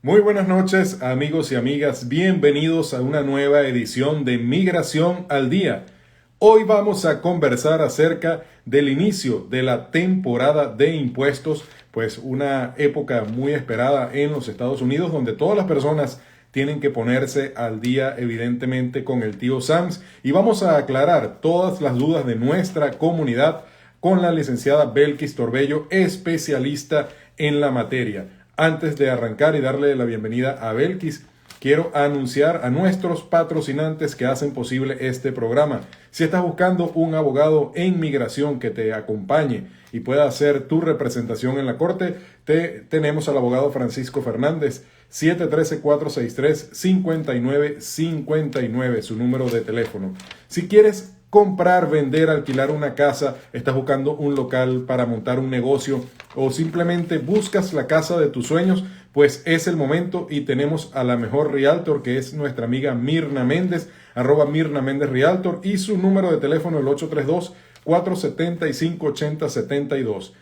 Muy buenas noches, amigos y amigas. Bienvenidos a una nueva edición de Migración al Día. Hoy vamos a conversar acerca del inicio de la temporada de impuestos, pues una época muy esperada en los Estados Unidos, donde todas las personas tienen que ponerse al día, evidentemente, con el tío Sams. Y vamos a aclarar todas las dudas de nuestra comunidad con la licenciada Belkis Torbello, especialista en la materia. Antes de arrancar y darle la bienvenida a Belkis, quiero anunciar a nuestros patrocinantes que hacen posible este programa. Si estás buscando un abogado en migración que te acompañe y pueda hacer tu representación en la corte, tenemos al abogado Francisco Fernández, 713-463-5959, su número de teléfono. Si quieres comprar, vender, alquilar una casa, estás buscando un local para montar un negocio o simplemente buscas la casa de tus sueños, pues es el momento y tenemos a la mejor realtor, que es nuestra amiga Mirna Méndez, @Mirna Méndez Realtor, y su número de teléfono el 832-475-8072.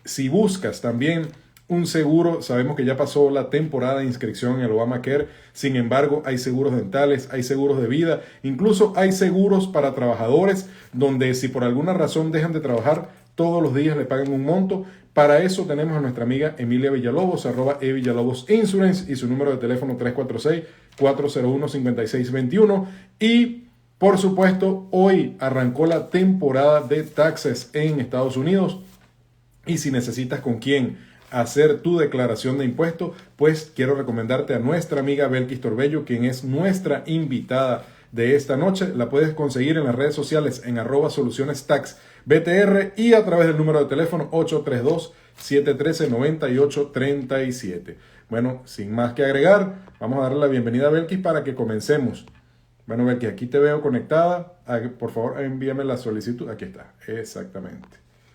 Si buscas también un seguro, sabemos que ya pasó la temporada de inscripción en el Obamacare, sin embargo hay seguros dentales, hay seguros de vida, incluso hay seguros para trabajadores donde si por alguna razón dejan de trabajar, todos los días le pagan un monto. Para eso tenemos a nuestra amiga Emilia Villalobos, @Villalobos Insurance, y su número de teléfono 346-401-5621. Y por supuesto, hoy arrancó la temporada de taxes en Estados Unidos, y si necesitas con quién hacer tu declaración de impuestos, pues quiero recomendarte a nuestra amiga Belkis Torbello, quien es nuestra invitada de esta noche. La puedes conseguir en las redes sociales en @solucionestaxbtr y a través del número de teléfono 832-713-9837. Bueno, sin más que agregar, vamos a darle la bienvenida a Belkis para que comencemos. Bueno, Belkis, aquí te veo conectada. Por favor, envíame la solicitud. Aquí está, exactamente.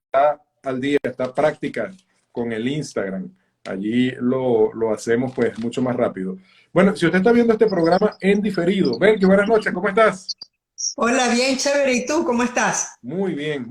Está al día, está práctica con el Instagram. Allí lo hacemos pues mucho más rápido. Bueno, si usted está viendo este programa en diferido, Belki, buenas noches, ¿cómo estás? Hola, bien chévere. ¿Y tú cómo estás? Muy bien,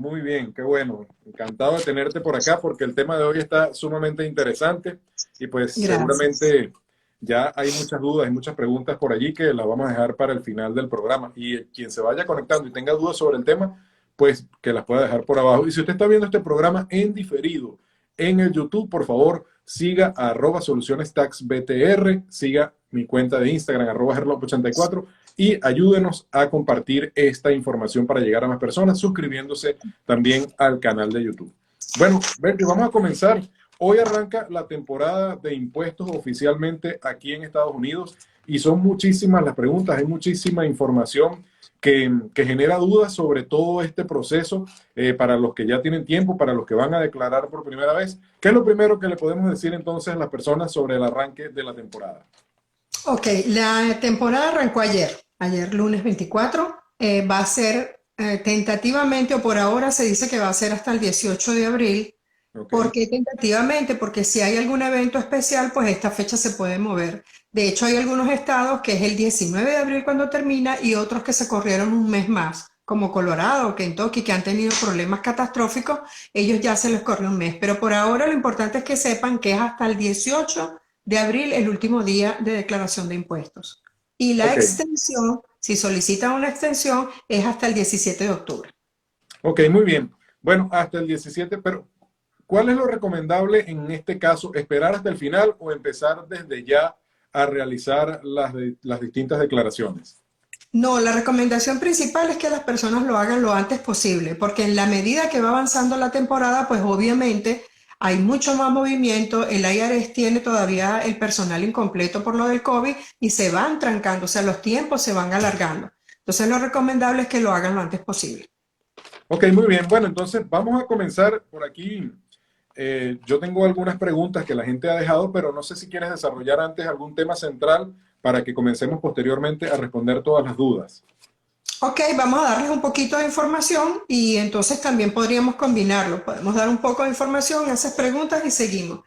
qué bueno. Encantado de tenerte por acá porque el tema de hoy está sumamente interesante y pues Gracias. seguramente ya hay muchas dudas y muchas preguntas por allí que las vamos a dejar para el final del programa. Y quien se vaya conectando y tenga dudas sobre el tema, pues que las pueda dejar por abajo. Y si usted está viendo este programa en diferido en el YouTube, por favor, siga a @solucionestaxbtr, siga mi cuenta de Instagram, @herlop84, y ayúdenos a compartir esta información para llegar a más personas, suscribiéndose también al canal de YouTube. Bueno, Bertie, vamos a comenzar. Hoy arranca la temporada de impuestos oficialmente aquí en Estados Unidos y son muchísimas las preguntas, hay muchísima información que genera dudas sobre todo este proceso, para los que ya tienen tiempo, para los que van a declarar por primera vez. ¿Qué es lo primero que le podemos decir entonces a las personas sobre el arranque de la temporada? Ok, la temporada arrancó ayer lunes 24. Va a ser tentativamente o por ahora se dice que va a ser hasta el 18 de abril. Ok, ¿Por qué tentativamente? Porque si hay algún evento especial, pues esta fecha se puede mover. De hecho, hay algunos estados que es el 19 de abril cuando termina y otros que se corrieron un mes más, como Colorado o Kentucky, que han tenido problemas catastróficos, ellos ya se les corrió un mes. Pero por ahora lo importante es que sepan que es hasta el 18 de abril el último día de declaración de impuestos. Y la ok, extensión, si solicitan una extensión, es hasta el 17 de octubre. ok, muy bien. Bueno, hasta el 17, pero ¿cuál es lo recomendable en este caso? ¿Esperar hasta el final o empezar desde ya a realizar las distintas declaraciones? No, la recomendación principal es que las personas lo hagan lo antes posible, porque en la medida que va avanzando la temporada, pues obviamente hay mucho más movimiento, el IRS tiene todavía el personal incompleto por lo del COVID y se van trancando, o sea, los tiempos se van alargando. Entonces lo recomendable es que lo hagan lo antes posible. Ok, muy bien. Bueno, entonces vamos a comenzar por aquí. Yo tengo algunas preguntas que la gente ha dejado, pero no sé si quieres desarrollar antes algún tema central para que comencemos posteriormente a responder todas las dudas. Ok, vamos a darles un poquito de información y entonces también podríamos combinarlo. Podemos dar un poco de información, haces preguntas y seguimos. Ok,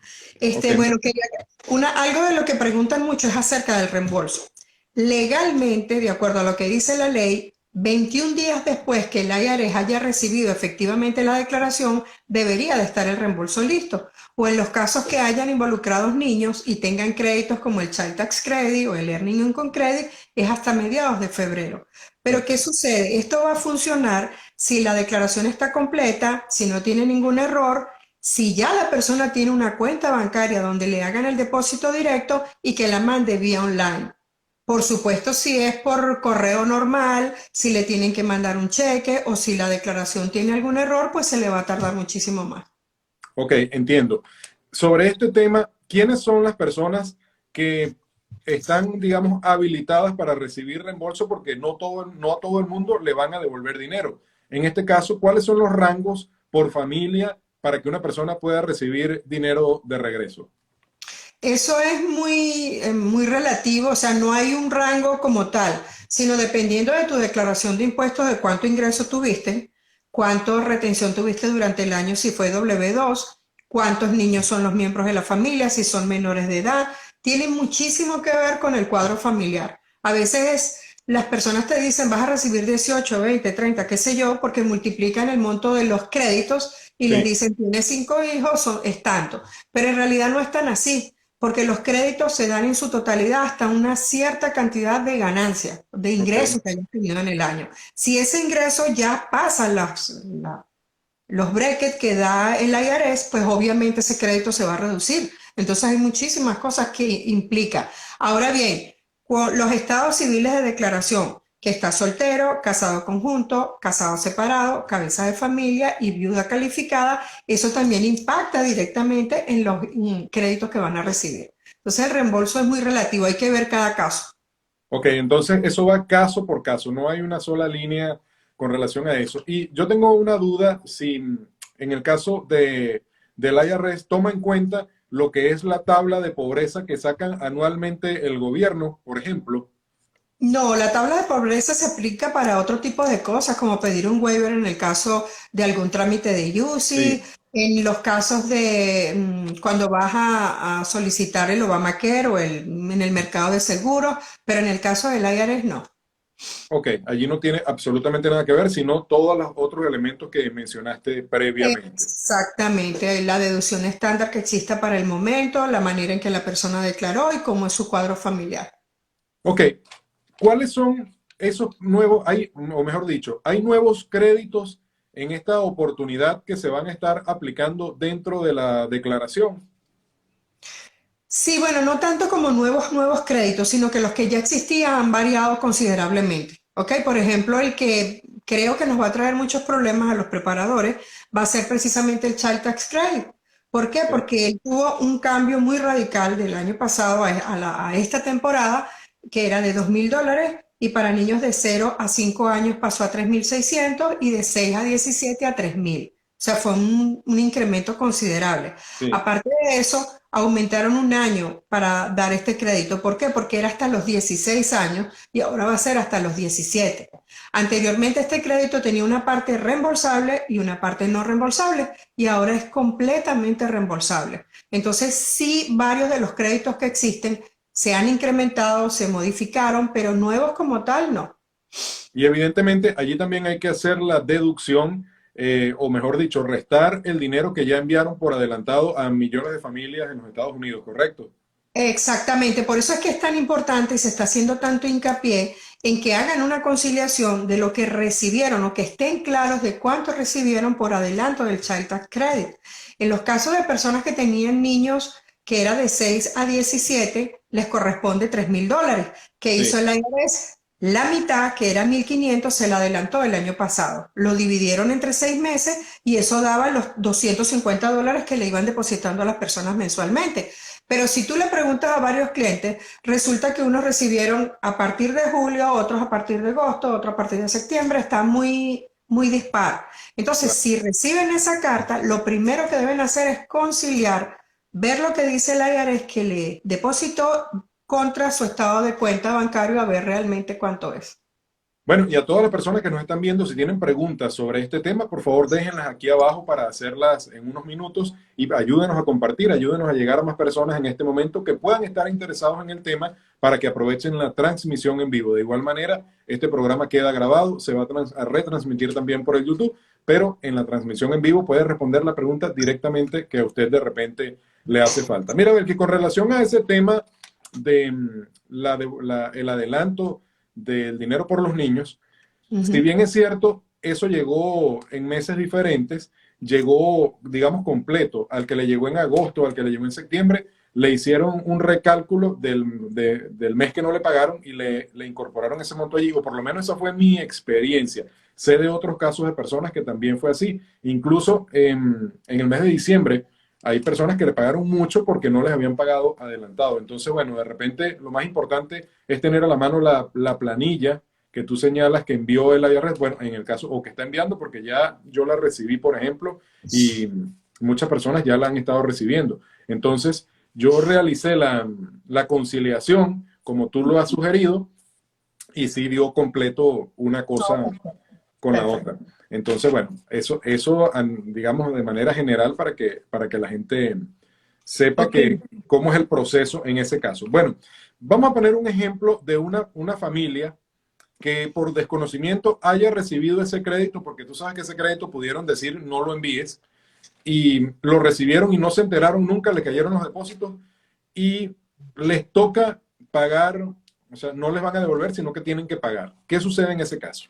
Bueno, algo de lo que preguntan mucho es acerca del reembolso. Legalmente, de acuerdo a lo que dice la ley, 21 días después que el IRS haya recibido efectivamente la declaración, debería de estar el reembolso listo. O en los casos que hayan involucrados niños y tengan créditos como el Child Tax Credit o el Earning Income Credit, es hasta mediados de febrero. Pero ¿qué sucede? Esto va a funcionar si la declaración está completa, si no tiene ningún error, si ya la persona tiene una cuenta bancaria donde le hagan el depósito directo y que la mande vía online. Por supuesto, si es por correo normal, si le tienen que mandar un cheque o si la declaración tiene algún error, pues se le va a tardar muchísimo más. Ok, entiendo. Sobre este tema, ¿quiénes son las personas que están, digamos, habilitadas para recibir reembolso? Porque no a todo el mundo le van a devolver dinero. En este caso, ¿cuáles son los rangos por familia para que una persona pueda recibir dinero de regreso? Eso es muy relativo, o sea, no hay un rango como tal, sino dependiendo de tu declaración de impuestos, de cuánto ingreso tuviste, cuánto retención tuviste durante el año, si fue W2, cuántos niños son los miembros de la familia, si son menores de edad, tiene muchísimo que ver con el cuadro familiar. A veces las personas te dicen vas a recibir 18, 20, 30, qué sé yo, porque multiplican el monto de los créditos y les Sí, dicen tienes 5 hijos, es tanto, pero en realidad no es tan así porque los créditos se dan en su totalidad hasta una cierta cantidad de ganancia, de ok, ingresos que hayas tenido en el año. Si ese ingreso ya pasa los brackets que da el IRS, pues obviamente ese crédito se va a reducir. Entonces hay muchísimas cosas que implica. Ahora bien, los estados civiles de declaración, que está soltero, casado conjunto, casado separado, cabeza de familia y viuda calificada, eso también impacta directamente en los créditos que van a recibir. Entonces el reembolso es muy relativo, hay que ver cada caso. ok, entonces eso va caso por caso, no hay una sola línea con relación a eso. Y yo tengo una duda si en el caso del IRS toma en cuenta lo que es la tabla de pobreza que sacan anualmente el gobierno, por ejemplo. No, la tabla de pobreza se aplica para otro tipo de cosas, como pedir un waiver en el caso de algún trámite de UCI, Sí, en los casos de cuando vas a solicitar el Obamacare o en el mercado de seguros, pero en el caso del IRS no. ok, allí no tiene absolutamente nada que ver, sino todos los otros elementos que mencionaste previamente. Exactamente, la deducción estándar que exista para el momento, la manera en que la persona declaró y cómo es su cuadro familiar. Ok, ¿cuáles son esos nuevos, o mejor dicho, hay nuevos créditos en esta oportunidad que se van a estar aplicando dentro de la declaración? Sí, bueno, no tanto como nuevos créditos, sino que los que ya existían han variado considerablemente. ¿Ok? Por ejemplo, el que creo que nos va a traer muchos problemas a los preparadores va a ser precisamente el Child Tax Credit. ¿Por qué? Sí. Porque él tuvo un cambio muy radical del año pasado a esta temporada, que era de $2.000 y para niños de 0 a 5 años pasó a 3.600 y de 6 a 17 a 3.000. O sea, fue un incremento considerable. Sí, Aparte de eso, aumentaron un año para dar este crédito. ¿Por qué? Porque era hasta los 16 años y ahora va a ser hasta los 17. Anteriormente este crédito tenía una parte reembolsable y una parte no reembolsable y ahora es completamente reembolsable. Entonces sí, varios de los créditos que existen se han incrementado, se modificaron, pero nuevos como tal no. y evidentemente allí también hay que hacer la deducción, o mejor dicho, restar el dinero que ya enviaron por adelantado a millones de familias en los Estados Unidos, ¿correcto? Exactamente, por eso es que es tan importante y se está haciendo tanto hincapié en que hagan una conciliación de lo que recibieron o que estén claros de cuánto recibieron por adelanto del Child Tax Credit. En los casos de personas que tenían niños que era de 6 a 17, les corresponde $3.000. ¿Qué Sí, hizo la IRS? La mitad, que era 1.500, se la adelantó el año pasado. Lo dividieron entre 6 meses y eso daba los $250 que le iban depositando a las personas mensualmente. Pero si tú le preguntas a varios clientes, resulta que unos recibieron a partir de julio, otros a partir de agosto, otros a partir de septiembre, está muy dispar. Entonces, claro. si reciben esa carta, lo primero que deben hacer es conciliar, ver lo que dice el IRS que le depositó contra su estado de cuenta bancario a ver realmente cuánto es. Bueno, y a todas las personas que nos están viendo, si tienen preguntas sobre este tema, por favor déjenlas aquí abajo para hacerlas en unos minutos y ayúdenos a compartir, ayúdenos a llegar a más personas en este momento que puedan estar interesados en el tema para que aprovechen la transmisión en vivo. De igual manera, este programa queda grabado, se va a retransmitir también por el YouTube, pero en la transmisión en vivo puede responder la pregunta directamente que a usted de repente le hace falta. Mira, a ver, que con relación a ese tema de, el adelanto del dinero por los niños, si bien es cierto, eso llegó en meses diferentes, llegó, digamos, completo. Al que le llegó en agosto, al que le llegó en septiembre, le hicieron un recálculo del mes que no le pagaron y le incorporaron ese monto allí, o por lo menos esa fue mi experiencia. Sé de otros casos de personas que también fue así. Incluso en el mes de diciembre, hay personas que le pagaron mucho porque no les habían pagado adelantado. Entonces, bueno, de repente lo más importante es tener a la mano la planilla que tú señalas que envió el IRS, bueno, en el caso, o que está enviando, porque ya yo la recibí, por ejemplo, y muchas personas ya la han estado recibiendo. Entonces, yo realicé la conciliación, como tú lo has sugerido, y sí dio completo una cosa con la Perfecto. otra. Entonces, bueno, eso digamos, de manera general para que la gente sepa Ok. que cómo es el proceso en ese caso. Bueno, vamos a poner un ejemplo de una familia que por desconocimiento haya recibido ese crédito, porque tú sabes que ese crédito pudieron decir no lo envíes, y lo recibieron y no se enteraron nunca, le cayeron los depósitos y les toca pagar, o sea, no les van a devolver, sino que tienen que pagar. ¿Qué sucede en ese caso?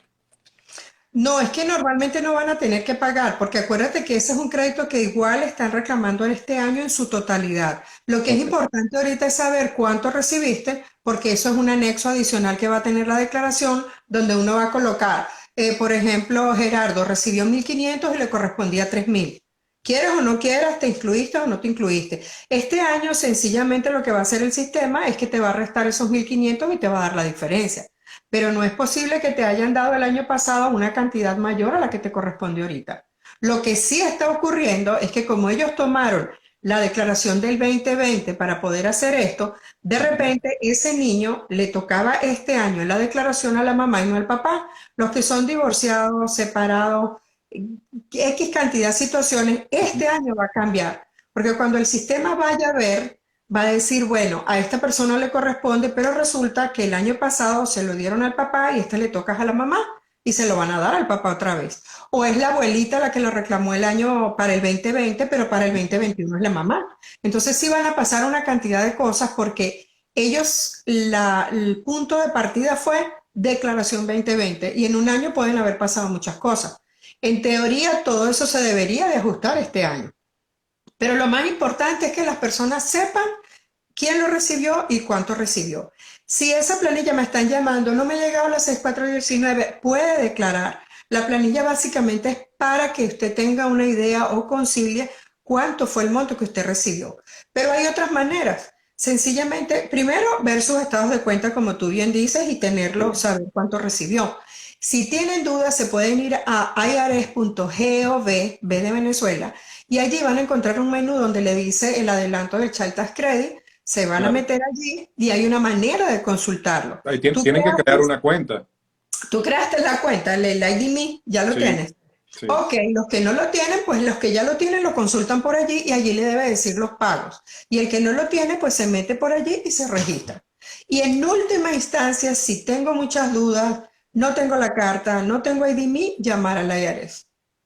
No, es que normalmente no van a tener que pagar, porque acuérdate que ese es un crédito que igual están reclamando en este año en su totalidad. Lo que es Ok. importante ahorita es saber cuánto recibiste, porque eso es un anexo adicional que va a tener la declaración, donde uno va a colocar, por ejemplo, Gerardo recibió 1.500 y le correspondía 3.000. ¿Quieres o no quieras, te incluiste o no te incluiste? Este año sencillamente lo que va a hacer el sistema es que te va a restar esos 1.500 y te va a dar la diferencia. Pero no es posible que te hayan dado el año pasado una cantidad mayor a la que te corresponde ahorita. Lo que sí está ocurriendo es que como ellos tomaron la declaración del 2020 para poder hacer esto, de Ujú. repente ese niño le tocaba este año la declaración a la mamá y no al papá. Los que son divorciados, separados, X cantidad de situaciones, este año va a cambiar. Porque cuando el sistema vaya a ver, va a decir, bueno, a esta persona le corresponde, pero resulta que el año pasado se lo dieron al papá y este le toca a la mamá y se lo van a dar al papá otra vez. O es la abuelita la que lo reclamó el año para el 2020, pero para el 2021 es la mamá. Entonces sí van a pasar una cantidad de cosas porque ellos, el punto de partida fue declaración 2020 y en un año pueden haber pasado muchas cosas. En teoría, todo eso se debería de ajustar este año. Pero lo más importante es que las personas sepan quién lo recibió y cuánto recibió. Si esa planilla me están llamando, no me ha llegado a las 6419, puede declarar. La planilla básicamente es para que usted tenga una idea o concilie cuánto fue el monto que usted recibió. Pero hay otras maneras. Sencillamente, primero, ver sus estados de cuenta, como tú bien dices, y tenerlo, Sí. saber cuánto recibió. Si tienen dudas, se pueden ir a irs.gov, B de Venezuela, y allí van a encontrar un menú donde le dice el adelanto del Child Tax Credit, se van a Claro. meter allí y hay una manera de consultarlo. Ahí Tú tienen que crear creaste, una cuenta. tú creaste la cuenta, el ID.me, ya lo Sí, tienes. sí. Ok, los que no lo tienen, pues los que ya lo tienen lo consultan por allí y allí le debe decir los pagos. Y el que no lo tiene, pues se mete por allí y se registra. Y en última instancia, si tengo muchas dudas, no tengo la carta, no tengo ID.me, llamar a la IRS.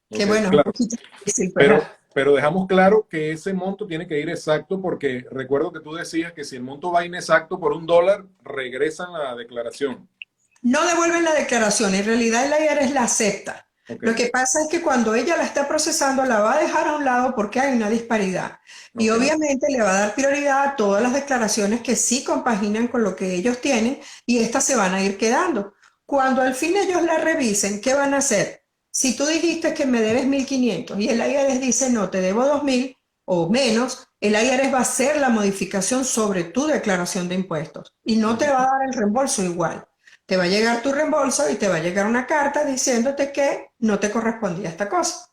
Que Ok, bueno, es un claro. poquito difícil, pues. Pero dejamos claro que ese monto tiene que ir exacto porque recuerdo que tú decías que si el monto va inexacto por $1, regresan la declaración. No devuelven la declaración, en realidad el IRS la acepta. Ok, Lo que pasa es que cuando ella la está procesando, la va a dejar a un lado porque hay una disparidad. Y ok. obviamente le va a dar prioridad a todas las declaraciones que sí compaginan con lo que ellos tienen y estas se van a ir quedando. Cuando al fin ellos la revisen, ¿qué van a hacer? Si tú dijiste que me debes 1.500 y el IRS dice no, te debo 2.000 o menos, el IRS va a hacer la modificación sobre tu declaración de impuestos y no te va Ujú. a dar el reembolso igual. Te va a llegar tu reembolso y te va a llegar una carta diciéndote que no te correspondía esta cosa.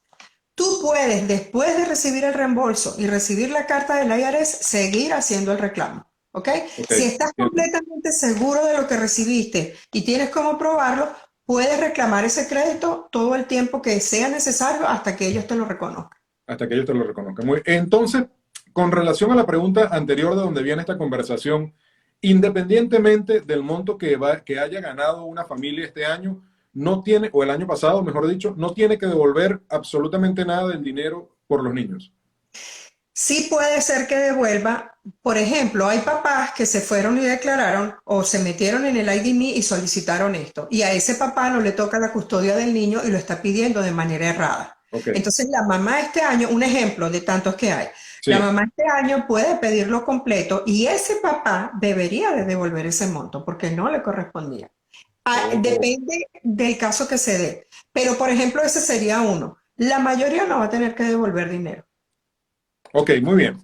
Tú puedes, después de recibir el reembolso y recibir la carta del IRS, seguir haciendo el reclamo. ¿Ok? Ok, Si estás entiendo. completamente seguro de lo que recibiste y tienes cómo probarlo, puedes reclamar ese crédito todo el tiempo que sea necesario hasta que ellos te lo reconozcan. Hasta que ellos te lo reconozcan. Entonces, con relación a la pregunta anterior de donde viene esta conversación, independientemente del monto que haya ganado una familia este año, no tiene, o el año pasado, mejor dicho, no tiene que devolver absolutamente nada del dinero por los niños. Sí puede ser que devuelva, por ejemplo, hay papás que se fueron y declararon o se metieron en el IDMI y solicitaron esto, y a ese papá no le toca la custodia del niño y lo está pidiendo de manera errada. Ok, Entonces la mamá este año, un ejemplo de tantos que hay, la sí. mamá este año puede pedirlo completo y ese papá debería de devolver ese monto porque no le correspondía. Oh, Depende del caso que se dé, pero por ejemplo ese sería uno. La mayoría no va a tener que devolver dinero. ok, muy bien.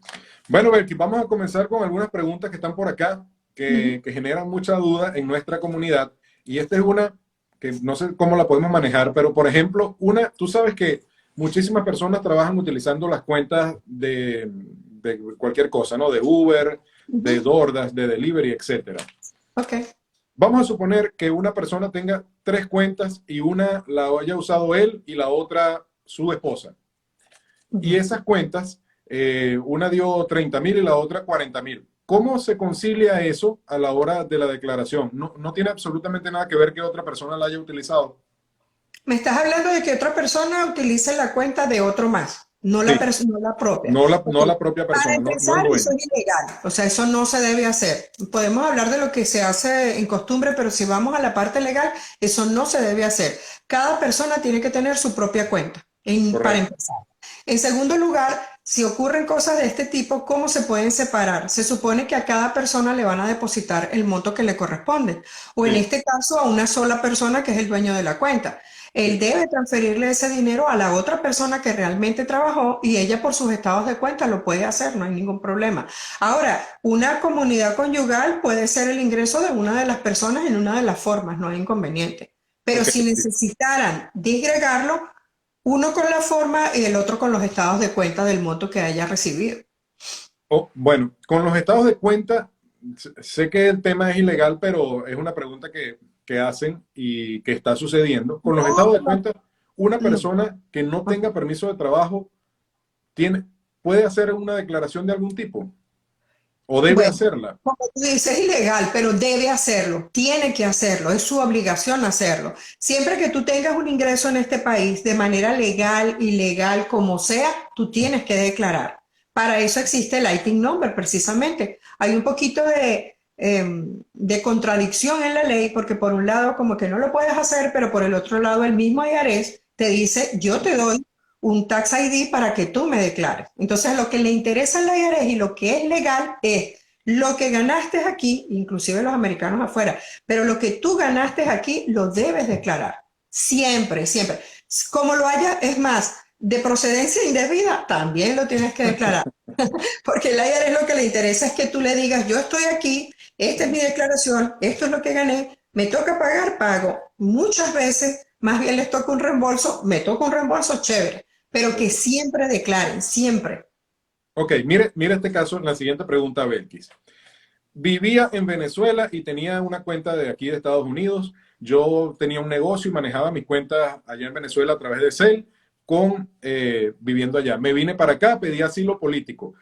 Bueno, Belki, vamos a comenzar con algunas preguntas que están por acá, Ujú. que generan mucha duda en nuestra comunidad. Y esta es una que no sé cómo la podemos manejar, pero por ejemplo, tú sabes que muchísimas personas trabajan utilizando las cuentas de cualquier cosa, ¿no? De Uber, de Ujú. DoorDash, de Delivery, etcétera. Ok. Vamos a suponer que una persona tenga tres cuentas y una la haya usado él y la otra su esposa. Y Ujú. esas cuentas, una dio 30.000 y la otra 40.000. ¿Cómo se concilia eso a la hora de la declaración? No, no tiene absolutamente nada que ver que otra persona la haya utilizado. Me estás hablando de que otra persona utilice la cuenta de otro más, Sí, no la propia. no Ok. la propia Para persona, no, no el empezar, eso dueño. es ilegal, o sea, eso no se debe hacer. Podemos hablar de lo que se hace en costumbre, pero si vamos a la parte legal, eso no se debe hacer. Cada persona tiene que tener su propia cuenta, para Correcto. empezar. En segundo lugar, si ocurren cosas de este tipo, ¿cómo se pueden separar? Se supone que a cada persona le van a depositar el monto que le corresponde, o en Sí, este caso a una sola persona que es el dueño de la cuenta. Él sí. debe transferirle ese dinero a la otra persona que realmente trabajó y ella por sus estados de cuenta lo puede hacer, no hay ningún problema. Ahora, una comunidad conyugal puede ser el ingreso de una de las personas en una de las formas, no hay inconveniente. Pero Ok. si Sí. necesitaran disgregarlo, uno con la forma y el otro con los estados de cuenta del monto que haya recibido. Bueno, con los estados de cuenta, sé que el tema es ilegal, pero es una pregunta que hacen y que está sucediendo. Con los No, estados de cuenta, una no. persona que no tenga permiso de trabajo tiene, puede hacer una declaración de algún tipo o debe Bueno, hacerla. como tú dices, es ilegal, pero debe hacerlo, tiene que hacerlo, es su obligación hacerlo. Siempre que tú tengas un ingreso en este país de manera legal, ilegal, como sea, tú tienes que declarar. Para eso existe el ITIN number, precisamente. Hay un poquito de contradicción en la ley, porque por un lado como que no lo puedes hacer, pero por el otro lado el mismo IRS te dice, yo te doy un tax ID para que tú me declares. Entonces, lo que le interesa al IRS y lo que es legal es lo que ganaste aquí, inclusive los americanos afuera, pero lo que tú ganaste aquí lo debes declarar. Siempre, siempre. Como lo haya, es más, de procedencia indebida, también lo tienes que declarar. Porque el IRS lo que le interesa es que tú le digas, yo estoy aquí, esta es mi declaración, esto es lo que gané, me toca pagar, pago. Muchas veces, más bien les toca un reembolso, me toca un reembolso, chévere, pero que siempre declaren, siempre. Ok, mire este caso, la siguiente pregunta, Belkis. Vivía en Venezuela y tenía una cuenta de aquí de Estados Unidos. Yo tenía un negocio y manejaba mis cuentas allá en Venezuela a través de Cel, viviendo allá. Me vine para acá, pedí asilo político.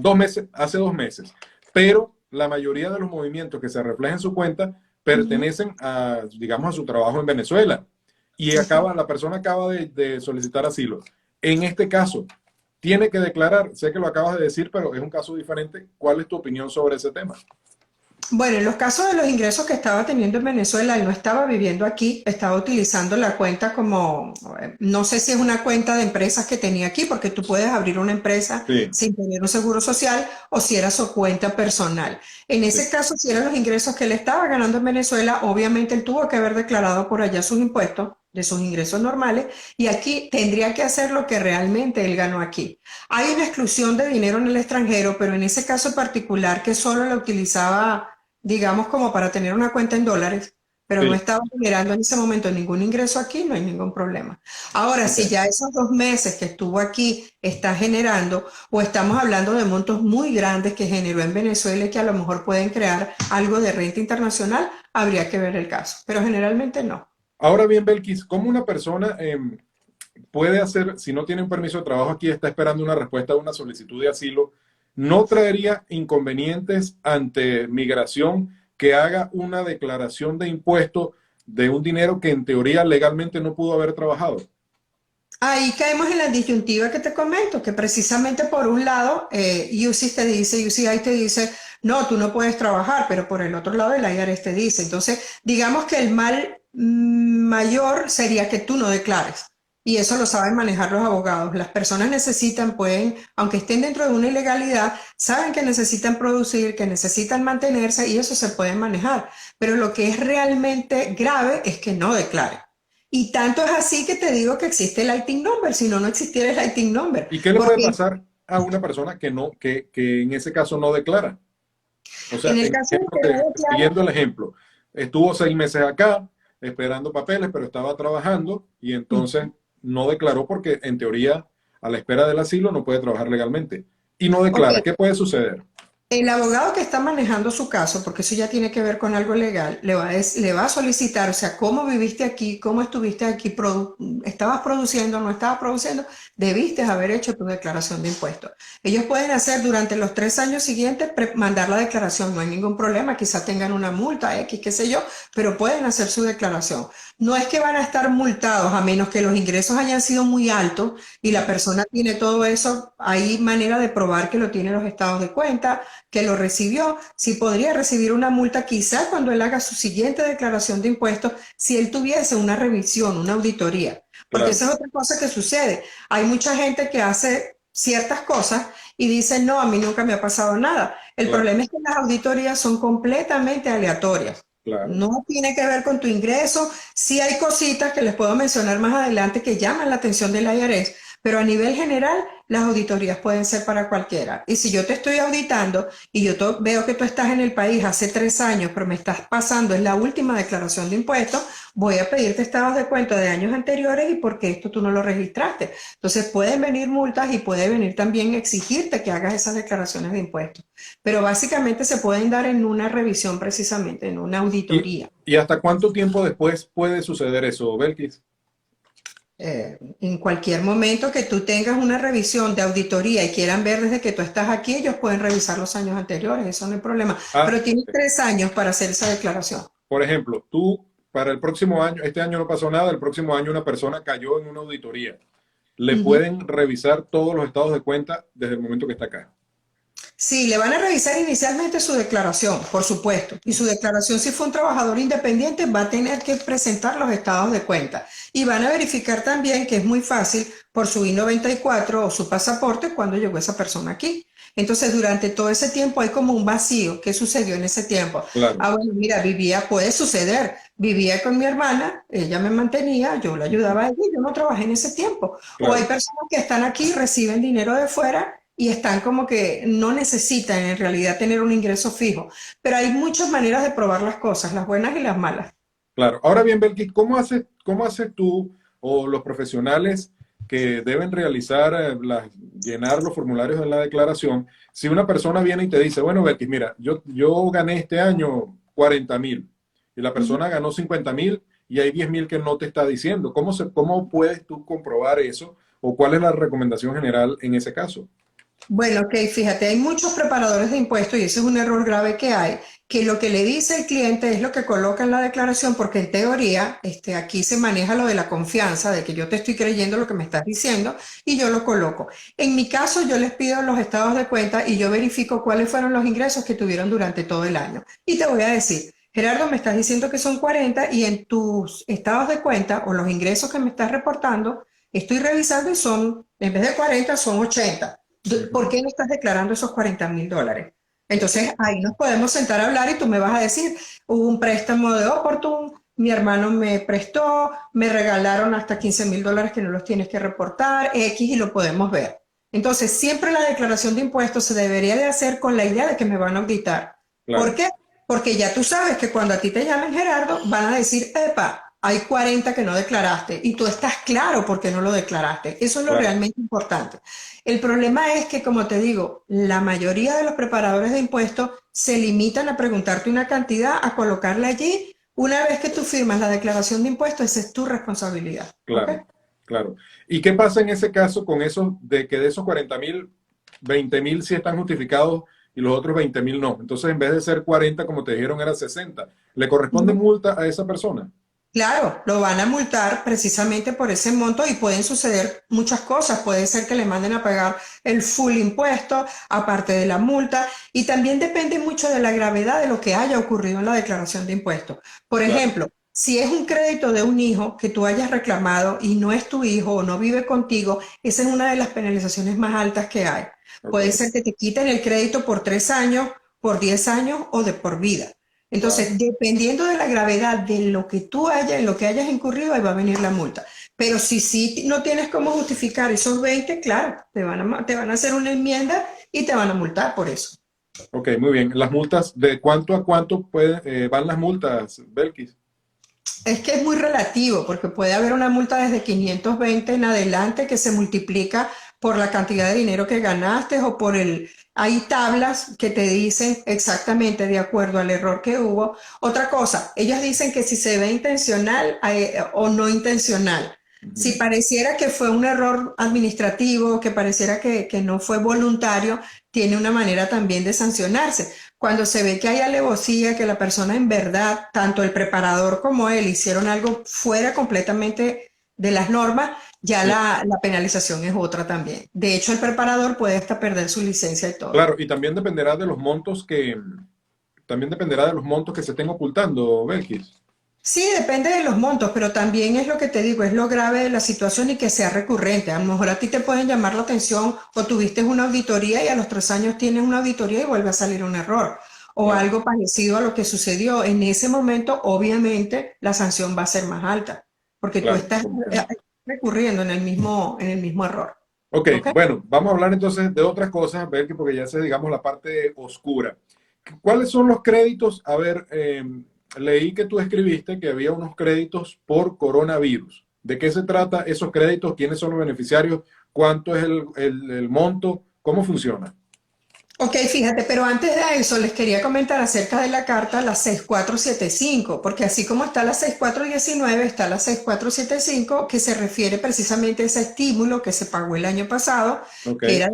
2 meses, hace 2 meses. Pero la mayoría de los movimientos que se reflejan en su cuenta Ujú. pertenecen a, digamos, a su trabajo en Venezuela. Y la persona acaba de solicitar asilo. En este caso, tiene que declarar, sé que lo acabas de decir, pero es un caso diferente. ¿Cuál es tu opinión sobre ese tema? Bueno, en los casos de los ingresos que estaba teniendo en Venezuela, él no estaba viviendo aquí, estaba utilizando la cuenta como, no sé si es una cuenta de empresas que tenía aquí, porque tú puedes abrir una empresa Sí, sin tener un seguro social, o si era su cuenta personal. En sí. ese caso, si eran los ingresos que él estaba ganando en Venezuela, obviamente él tuvo que haber declarado por allá sus impuestos de sus ingresos normales, y aquí tendría que hacer lo que realmente él ganó aquí. Hay una exclusión de dinero en el extranjero, pero en ese caso particular que solo la utilizaba, digamos, como para tener una cuenta en dólares, pero no Sí. estaba generando en ese momento ningún ingreso aquí, no hay ningún problema. Ahora, si Ok. ya esos 2 meses que estuvo aquí está generando, o estamos hablando de montos muy grandes que generó en Venezuela y que a lo mejor pueden crear algo de renta internacional, habría que ver el caso, pero generalmente no. Ahora bien, Belkis, ¿cómo una persona puede hacer, si no tiene un permiso de trabajo aquí, está esperando una respuesta de una solicitud de asilo, no traería inconvenientes ante migración que haga una declaración de impuesto de un dinero que en teoría legalmente no pudo haber trabajado? Ahí caemos en la disyuntiva que te comento, que precisamente por un lado, UCI te dice, no, tú no puedes trabajar, pero por el otro lado el IRS te dice. Entonces, digamos que el mal mayor sería que tú no declares. Y eso lo saben manejar los abogados. Las personas necesitan, pueden, aunque estén dentro de una ilegalidad, saben que necesitan producir, que necesitan mantenerse y eso se puede manejar. Pero lo que es realmente grave es que no declaren. Y tanto es así que te digo que existe el ITIN number, si no, no existiera el ITIN number. ¿Y qué le puede Porque pasar a una persona que no, que en ese caso no declara? O sea, en el en caso de ejemplo, que no declare, siguiendo el ejemplo, estuvo 6 meses acá esperando papeles, pero estaba trabajando y entonces no declaró porque en teoría a la espera del asilo no puede trabajar legalmente. Y no ok, declara. ¿Qué puede suceder? el abogado que está manejando su caso, porque eso ya tiene que ver con algo legal, le va a solicitar, o sea, cómo viviste aquí, cómo estuviste aquí, estabas produciendo, no estabas produciendo, debiste haber hecho tu declaración de impuestos. Ellos pueden hacer durante los 3 años siguientes, mandar la declaración, no hay ningún problema, quizá tengan una multa, X, qué sé yo, pero pueden hacer su declaración. No es que van a estar multados, a menos que los ingresos hayan sido muy altos y la persona tiene todo eso, hay manera de probar que lo tienen los estados de cuenta que lo recibió, si podría recibir una multa quizá cuando él haga su siguiente declaración de impuestos, si él tuviese una revisión, una auditoría. Porque Claro, esa es otra cosa que sucede. Hay mucha gente que hace ciertas cosas y dice, no, a mí nunca me ha pasado nada. El claro, problema es que las auditorías son completamente aleatorias. claro, No tiene que ver con tu ingreso. Sí hay cositas que les puedo mencionar más adelante que llaman la atención del IRS, pero a nivel general las auditorías pueden ser para cualquiera. Y si yo te estoy auditando y yo veo que tú estás en el país hace 3 años, pero me estás pasando, es la última declaración de impuestos, voy a pedirte estados de cuenta de años anteriores y por qué esto tú no lo registraste. Entonces pueden venir multas y puede venir también exigirte que hagas esas declaraciones de impuestos. Pero básicamente se pueden dar en una revisión precisamente, en una ¿Y, auditoría. y hasta cuánto tiempo después puede suceder eso, Belkis? En cualquier momento que tú tengas una revisión de auditoría y quieran ver desde que tú estás aquí, ellos pueden revisar los años anteriores, eso no hay problema. Ah, Pero tienes 3 años para hacer esa declaración. por ejemplo, tú para el próximo año, este año no pasó nada, el próximo año una persona cayó en una auditoría. Le Ujú. pueden revisar todos los estados de cuenta desde el momento que está acá. Sí, le van a revisar inicialmente su declaración, por supuesto. Y su declaración, si fue un trabajador independiente, va a tener que presentar los estados de cuenta. Y van a verificar también que es muy fácil por su I-94 o su pasaporte cuando llegó esa persona aquí. Entonces, durante todo ese tiempo hay como un vacío. ¿Qué sucedió en ese tiempo? Claro, Ah, bueno, mira, puede suceder. Vivía con mi hermana, ella me mantenía, yo la ayudaba a ella, y yo no trabajé en ese tiempo. O hay claro, personas que están aquí, reciben dinero de fuera y están como que no necesitan en realidad tener un ingreso fijo. Pero hay muchas maneras de probar las cosas, las buenas y las malas. claro. Ahora bien, Belkis, ¿cómo haces tú o los profesionales que deben realizar, llenar los formularios de la declaración, si una persona viene y te dice, bueno, Belkis, mira, yo gané este año 40.000 y la Ujú. persona ganó 50.000 y hay 10.000 que no te está diciendo? ¿Cómo puedes tú comprobar eso o cuál es la recomendación general en ese caso? Bueno, ok, fíjate, hay muchos preparadores de impuestos y ese es un error grave que hay, que lo que le dice el cliente es lo que coloca en la declaración, porque en teoría, aquí se maneja lo de la confianza, de que yo te estoy creyendo lo que me estás diciendo y yo lo coloco. En mi caso, yo les pido los estados de cuenta y yo verifico cuáles fueron los ingresos que tuvieron durante todo el año. Y te voy a decir, Gerardo, me estás diciendo que son 40 y en tus estados de cuenta o los ingresos que me estás reportando, estoy revisando y son, en vez de 40, son 80. ¿Por Ujú. qué no estás declarando esos $40,000? Entonces ahí nos podemos sentar a hablar y tú me vas a decir, hubo un préstamo de Opportune, mi hermano me prestó, me regalaron hasta $15,000 que no los tienes que reportar, X y lo podemos ver. Entonces siempre la declaración de impuestos se debería de hacer con la idea de que me van a auditar. ¿Por Claro, qué? Porque ya tú sabes que cuando a ti te llamen Gerardo, van a decir, epa, hay 40 que no declaraste y tú estás claro por qué no lo declaraste. Eso es lo Claro, realmente importante. El problema es que, como te digo, la mayoría de los preparadores de impuestos se limitan a preguntarte una cantidad, a colocarla allí. Una vez que tú firmas la declaración de impuestos, esa es tu responsabilidad. ¿Ok? claro, claro. ¿Y qué pasa en ese caso con esos, de que de esos 40.000, 20.000 sí están justificados y los otros 20.000 no? Entonces, en vez de ser 40, como te dijeron, eran 60. ¿Le corresponde multa a esa persona? Claro, lo van a multar precisamente por ese monto y pueden suceder muchas cosas. Puede ser que le manden a pagar el full impuesto, aparte de la multa, y también depende mucho de la gravedad de lo que haya ocurrido en la declaración de impuestos. Por Claro, ejemplo, si es un crédito de un hijo que tú hayas reclamado y no es tu hijo o no vive contigo, esa es una de las penalizaciones más altas que hay. Puede ok. ser que te quiten el crédito por 3 años, por 10 años o de por vida. Wow. Entonces, dependiendo de la gravedad de lo que tú hayas, en lo que hayas incurrido, ahí va a venir la multa. Pero si sí no tienes cómo justificar esos 20, claro, te van a hacer una enmienda y te van a multar por eso. Ok, muy bien. Las multas, ¿de cuánto a cuánto van las multas, Belkis? Es que es muy relativo, porque puede haber una multa desde 520 en adelante que se multiplica por la cantidad de dinero que ganaste o por el... Hay tablas que te dicen exactamente de acuerdo al error que hubo. Otra cosa, ellos dicen que si se ve intencional o no intencional. Si Ujú. pareciera que fue un error administrativo, que pareciera que no fue voluntario, tiene una manera también de sancionarse. Cuando se ve que hay alevosía, que la persona en verdad, tanto el preparador como él, hicieron algo fuera completamente de las normas, ya Sí, la penalización es otra también. De hecho, el preparador puede hasta perder su licencia y todo. claro, y también dependerá de los montos que se estén ocultando, Belkis. Sí, depende de los montos, pero también es lo que te digo, es lo grave de la situación y que sea recurrente. A lo mejor a ti te pueden llamar la atención o tuviste una auditoría y a los 3 años tienes una auditoría y vuelve a salir un error o Claro, algo parecido a lo que sucedió. En ese momento, obviamente, la sanción va a ser más alta porque tú claro, estás comprendo. recurriendo en el mismo error. Ok, ¿Ok? bueno, vamos a hablar entonces de otras cosas, Belkis, porque ya sé, digamos, la parte oscura. ¿Cuáles son los créditos? A ver, leí que tú escribiste que había unos créditos por coronavirus. ¿De qué se trata esos créditos? ¿Quiénes son los beneficiarios? ¿Cuánto es el monto? ¿Cómo funciona? Ok, fíjate, pero antes de eso les quería comentar acerca de la carta, la 6475, porque así como está la 6419, está la 6475, que se refiere precisamente a ese estímulo que se pagó el año pasado, Ok, que era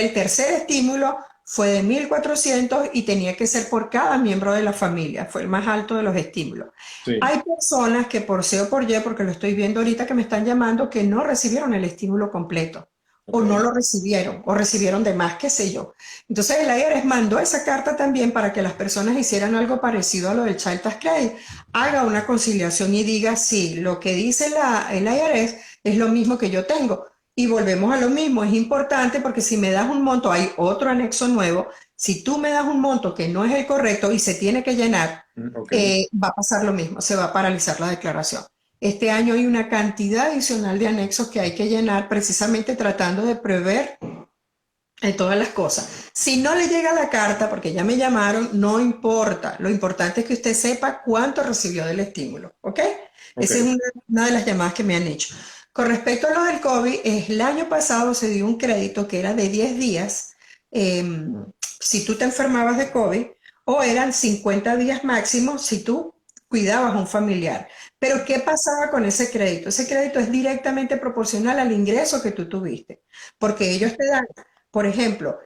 el tercer estímulo, fue de 1.400 y tenía que ser por cada miembro de la familia, fue el más alto de los estímulos. sí, Hay personas que por C o por Y, porque lo estoy viendo ahorita que me están llamando, que no recibieron el estímulo completo, o ok, no lo recibieron, o recibieron de más, qué sé yo. Entonces el IRS mandó esa carta también para que las personas hicieran algo parecido a lo del Child Tax Credit, haga una conciliación y diga, sí, lo que dice el IRS es lo mismo que yo tengo. Y volvemos a lo mismo, es importante porque si me das un monto, hay otro anexo nuevo, si tú me das un monto que no es el correcto y se tiene que llenar, ok. va a pasar lo mismo, se va a paralizar la declaración. Este año hay una cantidad adicional de anexos que hay que llenar precisamente tratando de prever todas las cosas. Si no le llega la carta, porque ya me llamaron, no importa. Lo importante es que usted sepa cuánto recibió del estímulo, ¿ok? Ok, Esa es una de las llamadas que me han hecho. Con respecto a lo del COVID, el año pasado se dio un crédito que era de 10 días eh, si tú te enfermabas de COVID o eran 50 días máximo si tú cuidabas a un familiar. Pero ¿qué pasaba con ese crédito? Ese crédito es directamente proporcional al ingreso que tú tuviste, porque ellos te dan por ejemplo,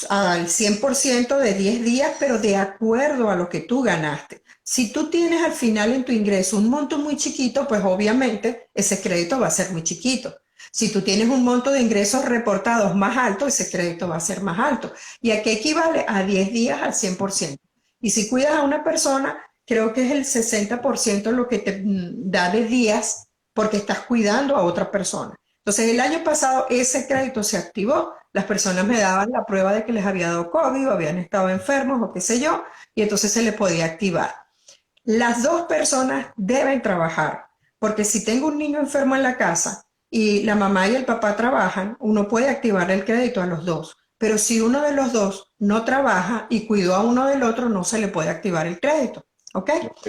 al 100% de 10 días, pero de acuerdo a lo que tú ganaste. Si tú tienes al final en tu ingreso un monto muy chiquito, pues obviamente ese crédito va a ser muy chiquito. Si tú tienes un monto de ingresos reportados más alto, ese crédito va a ser más alto. ¿Y a qué equivale? A 10 días al 100%. Y si cuidas a una persona, creo que es el 60% lo que te da de días porque estás cuidando a otra persona. Entonces, el año pasado ese crédito se activó, las personas me daban la prueba de que les había dado COVID o habían estado enfermos o qué sé yo, y entonces se le podía activar. Las dos personas deben trabajar, porque si tengo un niño enfermo en la casa y la mamá y el papá trabajan, uno puede activar el crédito a los dos. pero si uno de los dos no trabaja y cuidó a uno del otro, no se le puede activar el crédito. ¿Ok? Ok.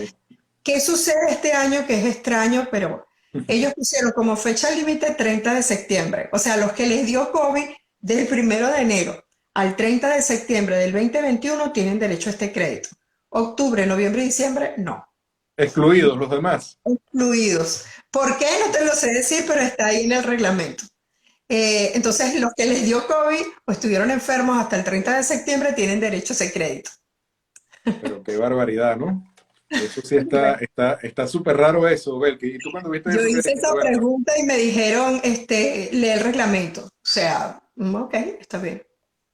¿Qué sucede este año que es extraño? Pero ellos pusieron como fecha límite 30 de septiembre. O sea, los que les dio COVID del 1 de enero al 30 de septiembre del 2021 tienen derecho a este crédito. Octubre, noviembre y diciembre, no. Excluidos los demás. Incluidos. ¿Por qué? No te lo sé decir, pero está ahí en el reglamento. Entonces, los que les dio COVID o estuvieron enfermos hasta el 30 de septiembre tienen derecho a ese crédito. Pero qué barbaridad, ¿no? Eso sí está súper raro eso, Belki. ¿Y tú cuando viste Yo eso, qué hice dijiste? esa Bueno, pregunta y me dijeron, lee el reglamento. O sea, ok, está bien.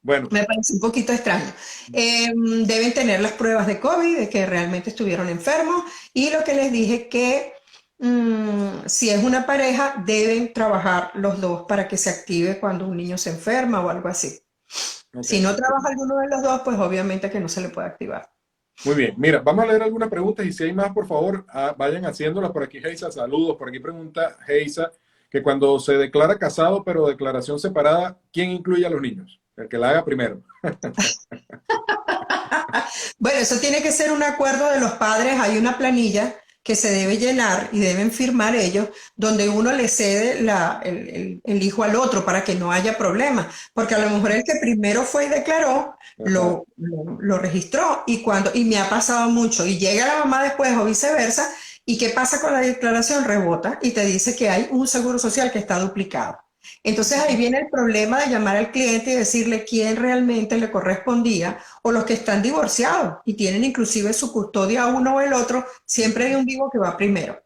bueno, Me parece un poquito extraño. Deben tener las pruebas de COVID, de que realmente estuvieron enfermos. Y lo que les dije que si es una pareja, deben trabajar los dos para que se active cuando un niño se enferma o algo así. ok, Si no trabaja perfecto. alguno de los dos, pues obviamente que no se le puede activar. Muy bien, mira, vamos a leer algunas preguntas y si hay más, por favor, vayan haciéndolas. Por aquí, Heisa, saludos. Por aquí pregunta Heisa que cuando se declara casado, pero declaración separada, ¿quién incluye a los niños? El que la haga primero. Bueno, eso tiene que ser un acuerdo de los padres. Hay una planilla que se debe llenar y deben firmar ellos, donde uno le cede el hijo al otro para que no haya problema. Porque a lo mejor el que primero fue y declaró, Ajá. lo registró y me ha pasado mucho. Y llega la mamá después o viceversa. ¿Y qué pasa con la declaración? Rebota y te dice que hay un seguro social que está duplicado. Entonces ahí viene el problema de llamar al cliente y decirle quién realmente le correspondía o los que están divorciados y tienen inclusive su custodia uno o el otro, siempre hay un vivo que va primero.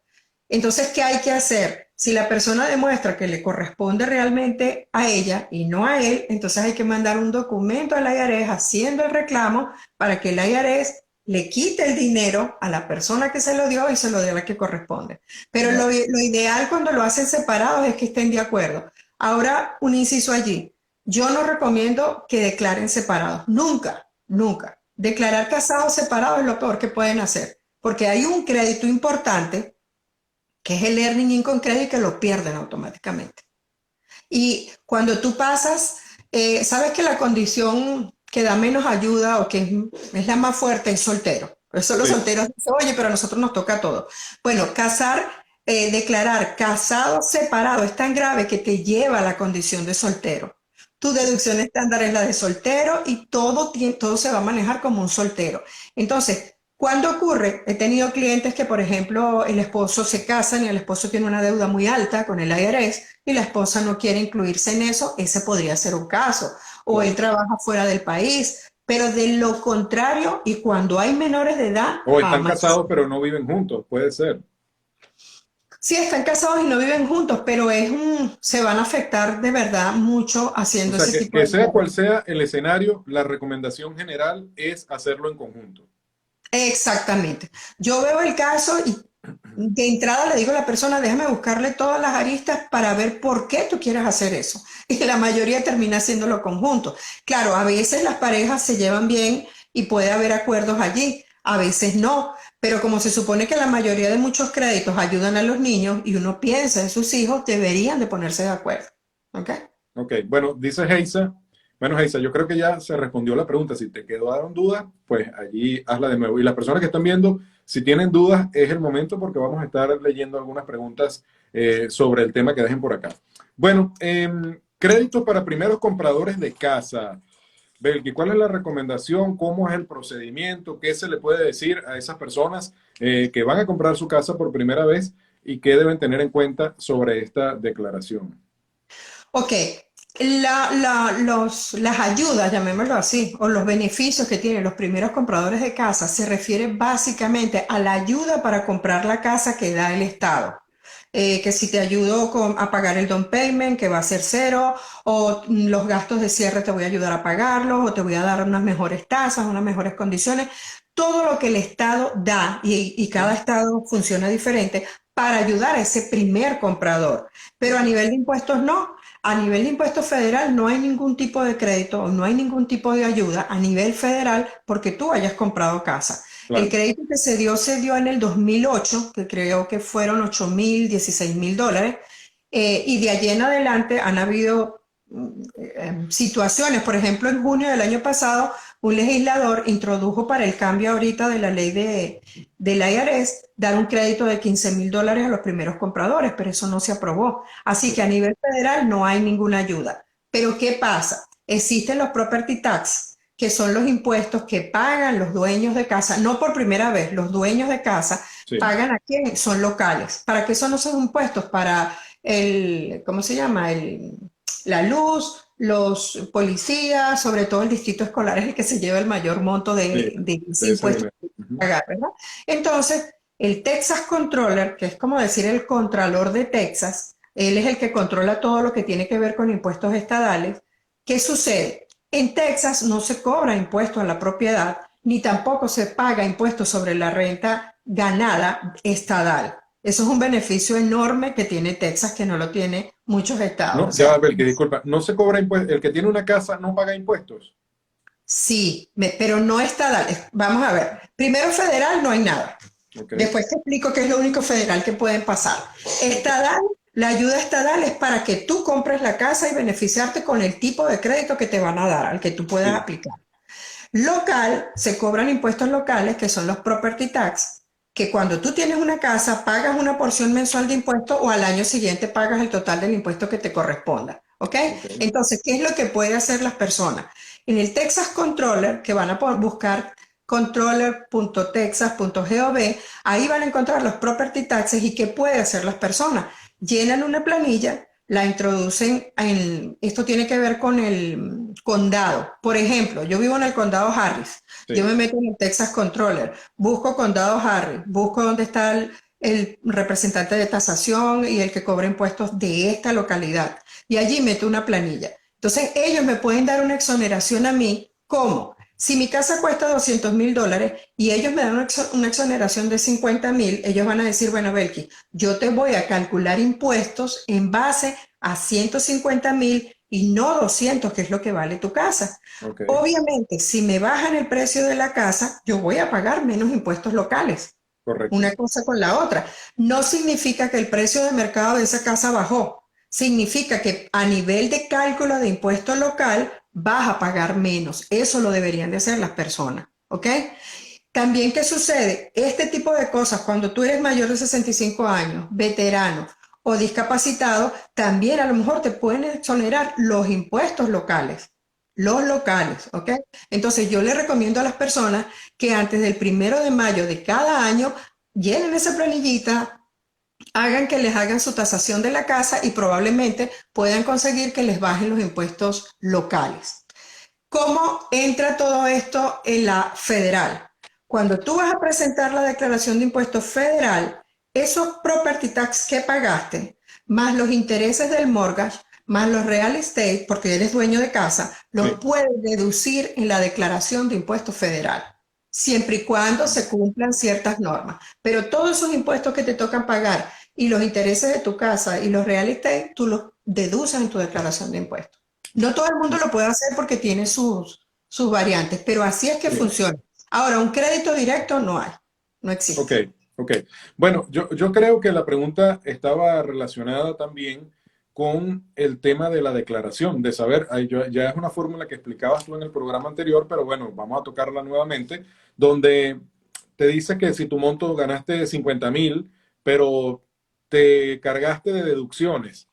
Entonces, ¿qué hay que hacer? Si la persona demuestra que le corresponde realmente a ella y no a él, entonces hay que mandar un documento al IRS haciendo el reclamo para que el IRS le quite el dinero a la persona que se lo dio y se lo dé a la que corresponde. Pero Wow. lo ideal cuando lo hacen separados es que estén de acuerdo. Ahora, un inciso allí. Yo no recomiendo que declaren separados. Nunca, nunca. Declarar casados separados es lo peor que pueden hacer, porque hay un crédito importante, que es el Earning Income Credit, que lo pierden automáticamente. Y cuando tú pasas, sabes que la condición que da menos ayuda o que es la más fuerte es soltero. Por eso los Sí. solteros dicen, oye, pero a nosotros nos toca todo. Bueno, declarar casado separado es tan grave que te lleva a la condición de soltero. Tu deducción estándar es la de soltero y todo se va a manejar como un soltero. Entonces, ¿cuándo ocurre? He tenido clientes que, por ejemplo, el esposo se casan y el esposo tiene una deuda muy alta con el IRS y la esposa no quiere incluirse en eso, ese podría ser un caso. O él Claro. trabaja fuera del país, pero de lo contrario, y cuando hay menores de edad, O están jamás. casados pero no viven juntos, puede ser. Sí, están casados y no viven juntos, pero se van a afectar de verdad mucho O haciendo sea, ese tipo que de sea cosas. cual sea el escenario, la recomendación general es hacerlo en conjunto. Exactamente. Yo veo el caso y de entrada le digo a la persona, déjame buscarle todas las aristas para ver por qué tú quieres hacer eso. Y la mayoría termina haciéndolo conjunto. Claro, a veces las parejas se llevan bien y puede haber acuerdos allí, a veces no. Pero como se supone que la mayoría de muchos créditos ayudan a los niños y uno piensa en sus hijos, deberían de ponerse de acuerdo. ¿Ok? Ok, bueno, dice Heisa. Bueno, Heisa, yo creo que ya se respondió la pregunta. Si te quedaron dudas, pues allí hazla de nuevo. Y las personas que están viendo, si tienen dudas, es el momento porque vamos a estar leyendo algunas preguntas sobre el tema que dejen por acá. Bueno, créditos para primeros compradores de casa. Belki, ¿cuál es la recomendación? ¿Cómo es el procedimiento? ¿Qué se le puede decir a esas personas que van a comprar su casa por primera vez y qué deben tener en cuenta sobre esta declaración? Ok, las ayudas, llamémoslo así, o los beneficios que tienen los primeros compradores de casa se refiere básicamente a la ayuda para comprar la casa que da el Estado. Que si te ayudo a pagar el down payment, que va a ser cero, o los gastos de cierre te voy a ayudar a pagarlos, o te voy a dar unas mejores tasas, unas mejores condiciones. Todo lo que el Estado da, y cada Estado funciona diferente, para ayudar a ese primer comprador. Pero a nivel de impuestos no. A nivel de impuesto federal no hay ningún tipo de crédito o no hay ningún tipo de ayuda a nivel federal porque tú hayas comprado casa. El Claro. crédito que se dio en el 2008, que creo que fueron 8.000, 16.000 dólares, y de allí en adelante han habido situaciones. Por ejemplo, en junio del año pasado, un legislador introdujo para el cambio ahorita de la ley del IRS dar un crédito de $15,000 a los primeros compradores, pero eso no se aprobó. Así que a nivel federal no hay ninguna ayuda. Pero ¿qué pasa? Existen los property tax, que son los impuestos que pagan los dueños de casa, no por primera vez, los dueños de casa Sí, pagan a quién, son locales. ¿Para qué son esos impuestos? Para ¿cómo se llama? La luz, los policías, sobre todo el distrito escolar es el que se lleva el mayor monto sí, de ese de ese impuesto dinero. que hay que Ujú. pagar, ¿verdad? Entonces, el Texas Controller, que es como decir el contralor de Texas, él es el que controla todo lo que tiene que ver con impuestos estadales. ¿Qué sucede? En Texas no se cobra impuesto a la propiedad, ni tampoco se paga impuesto sobre la renta ganada estadal. Eso es un beneficio enorme que tiene Texas, que no lo tiene muchos estados. No, O ya, sea, Belkis, disculpa, no se cobra impuestos, el que tiene una casa no paga impuestos. sí, pero no estadal. Vamos a ver. Primero federal no hay nada. Ok, Después te explico qué es lo único federal que pueden pasar. ok, Estadal, la ayuda estatal es para que tú compres la casa y beneficiarte con el tipo de crédito que te van a dar, al que tú puedas sí, aplicar. Local, se cobran impuestos locales, que son los property tax, que cuando tú tienes una casa pagas una porción mensual de impuesto o al año siguiente pagas el total del impuesto que te corresponda. ¿Ok? ok, Entonces, ¿qué es lo que pueden hacer las personas? En el Texas Controller, que van a buscar controller.texas.gov, ahí van a encontrar los property taxes y qué pueden hacer las personas. Llenan una planilla, la introducen esto tiene que ver con el condado. Por ejemplo, yo vivo en el condado Harris, yo sí, me meto en el Texas Controller, busco condado Harris, busco dónde está el representante de tasación y el que cobra impuestos de esta localidad. Y allí meto una planilla. Entonces ellos me pueden dar una exoneración a mí, ¿cómo? Si mi casa cuesta $200,000 y ellos me dan una exoneración de 50,000, ellos van a decir, bueno, Belki, yo te voy a calcular impuestos en base a 150,000 y no 200, que es lo que vale tu casa. ok, Obviamente, si me bajan el precio de la casa, yo voy a pagar menos impuestos locales. correcto. Una cosa con la otra. No significa que el precio de mercado de esa casa bajó. Significa que a nivel de cálculo de impuesto local vas a pagar menos. Eso lo deberían de hacer las personas. ¿Ok? También, ¿qué sucede? Este tipo de cosas, cuando tú eres mayor de 65 años, veterano o discapacitado, también a lo mejor te pueden exonerar los impuestos locales. Los locales, ¿ok? Entonces yo le recomiendo a las personas que antes del 1 de mayo de cada año llenen esa planillita, hagan que les hagan su tasación de la casa y probablemente puedan conseguir que les bajen los impuestos locales. ¿Cómo entra todo esto en la federal? Cuando tú vas a presentar la declaración de impuestos federal, esos property tax que pagaste, más los intereses del mortgage, más los real estate, porque eres dueño de casa, los Sí, puedes deducir en la declaración de impuestos federal, siempre y cuando se cumplan ciertas normas. Pero todos esos impuestos que te tocan pagar y los intereses de tu casa y los real estate, tú los deduces en tu declaración de impuestos. No todo el mundo lo puede hacer porque tiene sus variantes, pero así es que sí. funciona. Ahora, un crédito directo no hay, no Ok, existe. ok. Bueno, yo creo que la pregunta estaba relacionada también con el tema de la declaración, de saber, ya es una fórmula que explicabas tú en el programa anterior, pero bueno, vamos a tocarla nuevamente, donde te dice que si tu monto ganaste 50,000, pero te cargaste de deducciones,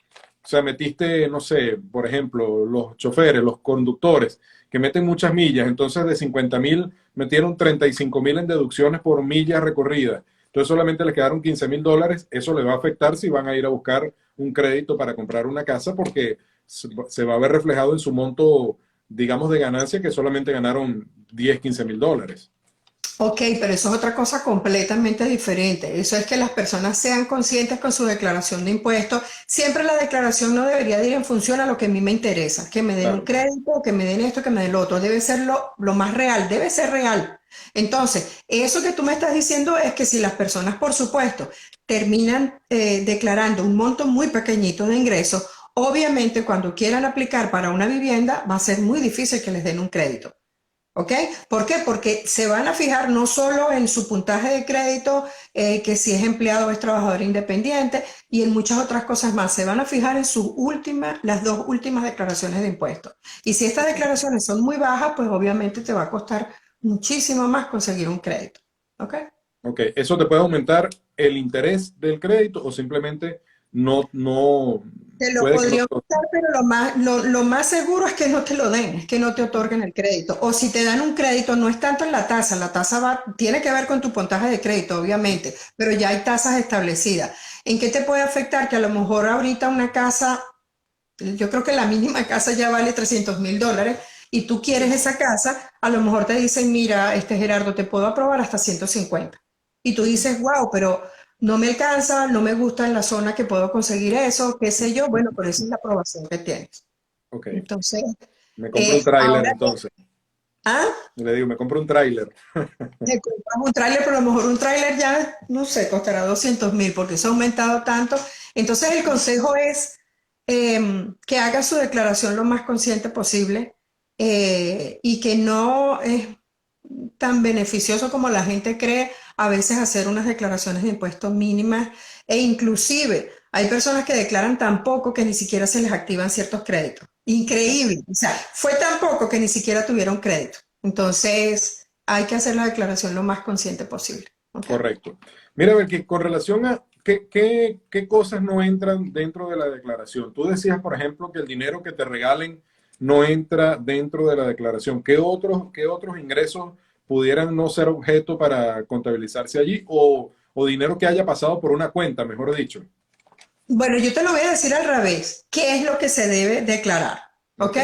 o sea, metiste, no sé, por ejemplo, los choferes, los conductores, que meten muchas millas, entonces de 50,000 metieron 35,000 en deducciones por millas recorridas. Entonces solamente les quedaron $15,000. Eso le va a afectar si van a ir a buscar un crédito para comprar una casa porque se va a ver reflejado en su monto, digamos, de ganancia que solamente ganaron 10, $15,000. Ok, pero eso es otra cosa completamente diferente. Eso es que las personas sean conscientes con su declaración de impuestos. Siempre la declaración no debería de ir en función a lo que a mí me interesa, que me den un Claro, crédito, que me den esto, que me den lo otro. Debe ser lo más real, debe ser real. Entonces, eso que tú me estás diciendo es que si las personas, por supuesto, terminan declarando un monto muy pequeñito de ingresos, obviamente cuando quieran aplicar para una vivienda va a ser muy difícil que les den un crédito. ¿Ok? ¿Por qué? Porque se van a fijar no solo en su puntaje de crédito, que si es empleado o es trabajador independiente, y en muchas otras cosas más. Se van a fijar en sus últimas, las dos últimas declaraciones de impuestos. Y si estas declaraciones son muy bajas, pues obviamente te va a costar muchísimo más conseguir un crédito. ¿Ok? Ok, ¿eso te puede aumentar el interés del crédito o simplemente no Te lo puede que no podría te lo aumentar, den? pero lo más seguro es que no te lo den, es que no te otorguen el crédito. O si te dan un crédito, no es tanto en la tasa tiene que ver con tu puntaje de crédito, obviamente, pero ya hay tasas establecidas. ¿En qué te puede afectar? Que a lo mejor ahorita una casa, yo creo que la mínima casa ya vale $300,000 y tú quieres Sí. esa casa, a lo mejor te dicen, mira, Gerardo, te puedo aprobar hasta 150. Y tú Ujú. dices, wow, pero no me alcanza, no me gusta en la zona que puedo conseguir eso, qué sé yo. Bueno, pero esa es la aprobación que tienes. Ok, Entonces, me compro un tráiler ahora, entonces. ah, Le digo, me compro un tráiler. te compras un tráiler, pero a lo mejor un tráiler ya, no sé, costará 200,000 porque eso ha aumentado tanto. Entonces, el consejo es que haga su declaración lo más consciente posible, y que no es tan beneficioso como la gente cree a veces hacer unas declaraciones de impuestos mínimas, e inclusive hay personas que declaran tan poco que ni siquiera se les activan ciertos créditos. Increíble. O sea, fue tan poco que ni siquiera tuvieron crédito. Entonces, hay que hacer la declaración lo más consciente posible. ¿Ok? Correcto. Mira, a ver, que con relación a qué cosas no entran dentro de la declaración. Tú decías, por ejemplo, que el dinero que te regalen no entra dentro de la declaración. Qué otros ingresos pudieran no ser objeto para contabilizarse allí o dinero que haya pasado por una cuenta, mejor dicho? Bueno, yo te lo voy a decir al revés. ¿Qué es lo que se debe declarar? ¿Ok? Ok.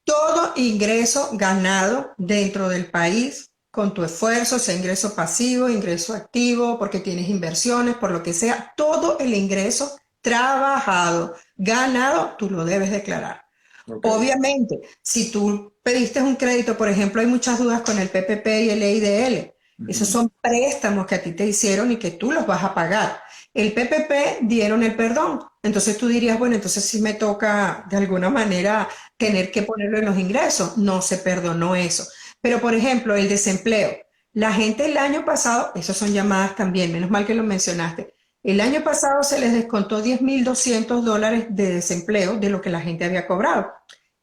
Todo ingreso ganado dentro del país con tu esfuerzo, sea ingreso pasivo, ingreso activo, porque tienes inversiones, por lo que sea, todo el ingreso trabajado, ganado, tú lo debes declarar. Ok. Obviamente, si tú pediste un crédito, por ejemplo, hay muchas dudas con el PPP y el EIDL. Esos Ujú. son préstamos que a ti te hicieron y que tú los vas a pagar. El PPP dieron el perdón. Entonces tú dirías, bueno, entonces sí me toca de alguna manera tener que ponerlo en los ingresos. No se perdonó eso. Pero, por ejemplo, el desempleo. La gente el año pasado, esas son llamadas también, menos mal que lo mencionaste. El año pasado se les descontó $10,200 de desempleo de lo que la gente había cobrado.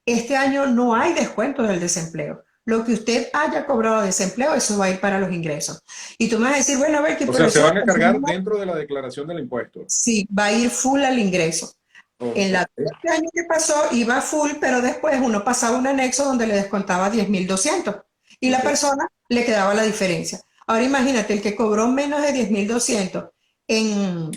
Este año no hay descuento del desempleo. Lo que usted haya cobrado de desempleo, eso va a ir para los ingresos. Y tú me vas a decir, bueno, a ver, que O por sea, se eso van a cargar dentro de la declaración del impuesto. sí, va a ir full al ingreso. En Ok. la este año que pasó iba full, pero después uno pasaba un anexo donde le descontaba 10,200 y la Ok. persona le quedaba la diferencia. Ahora imagínate, el que cobró menos de 10,200 en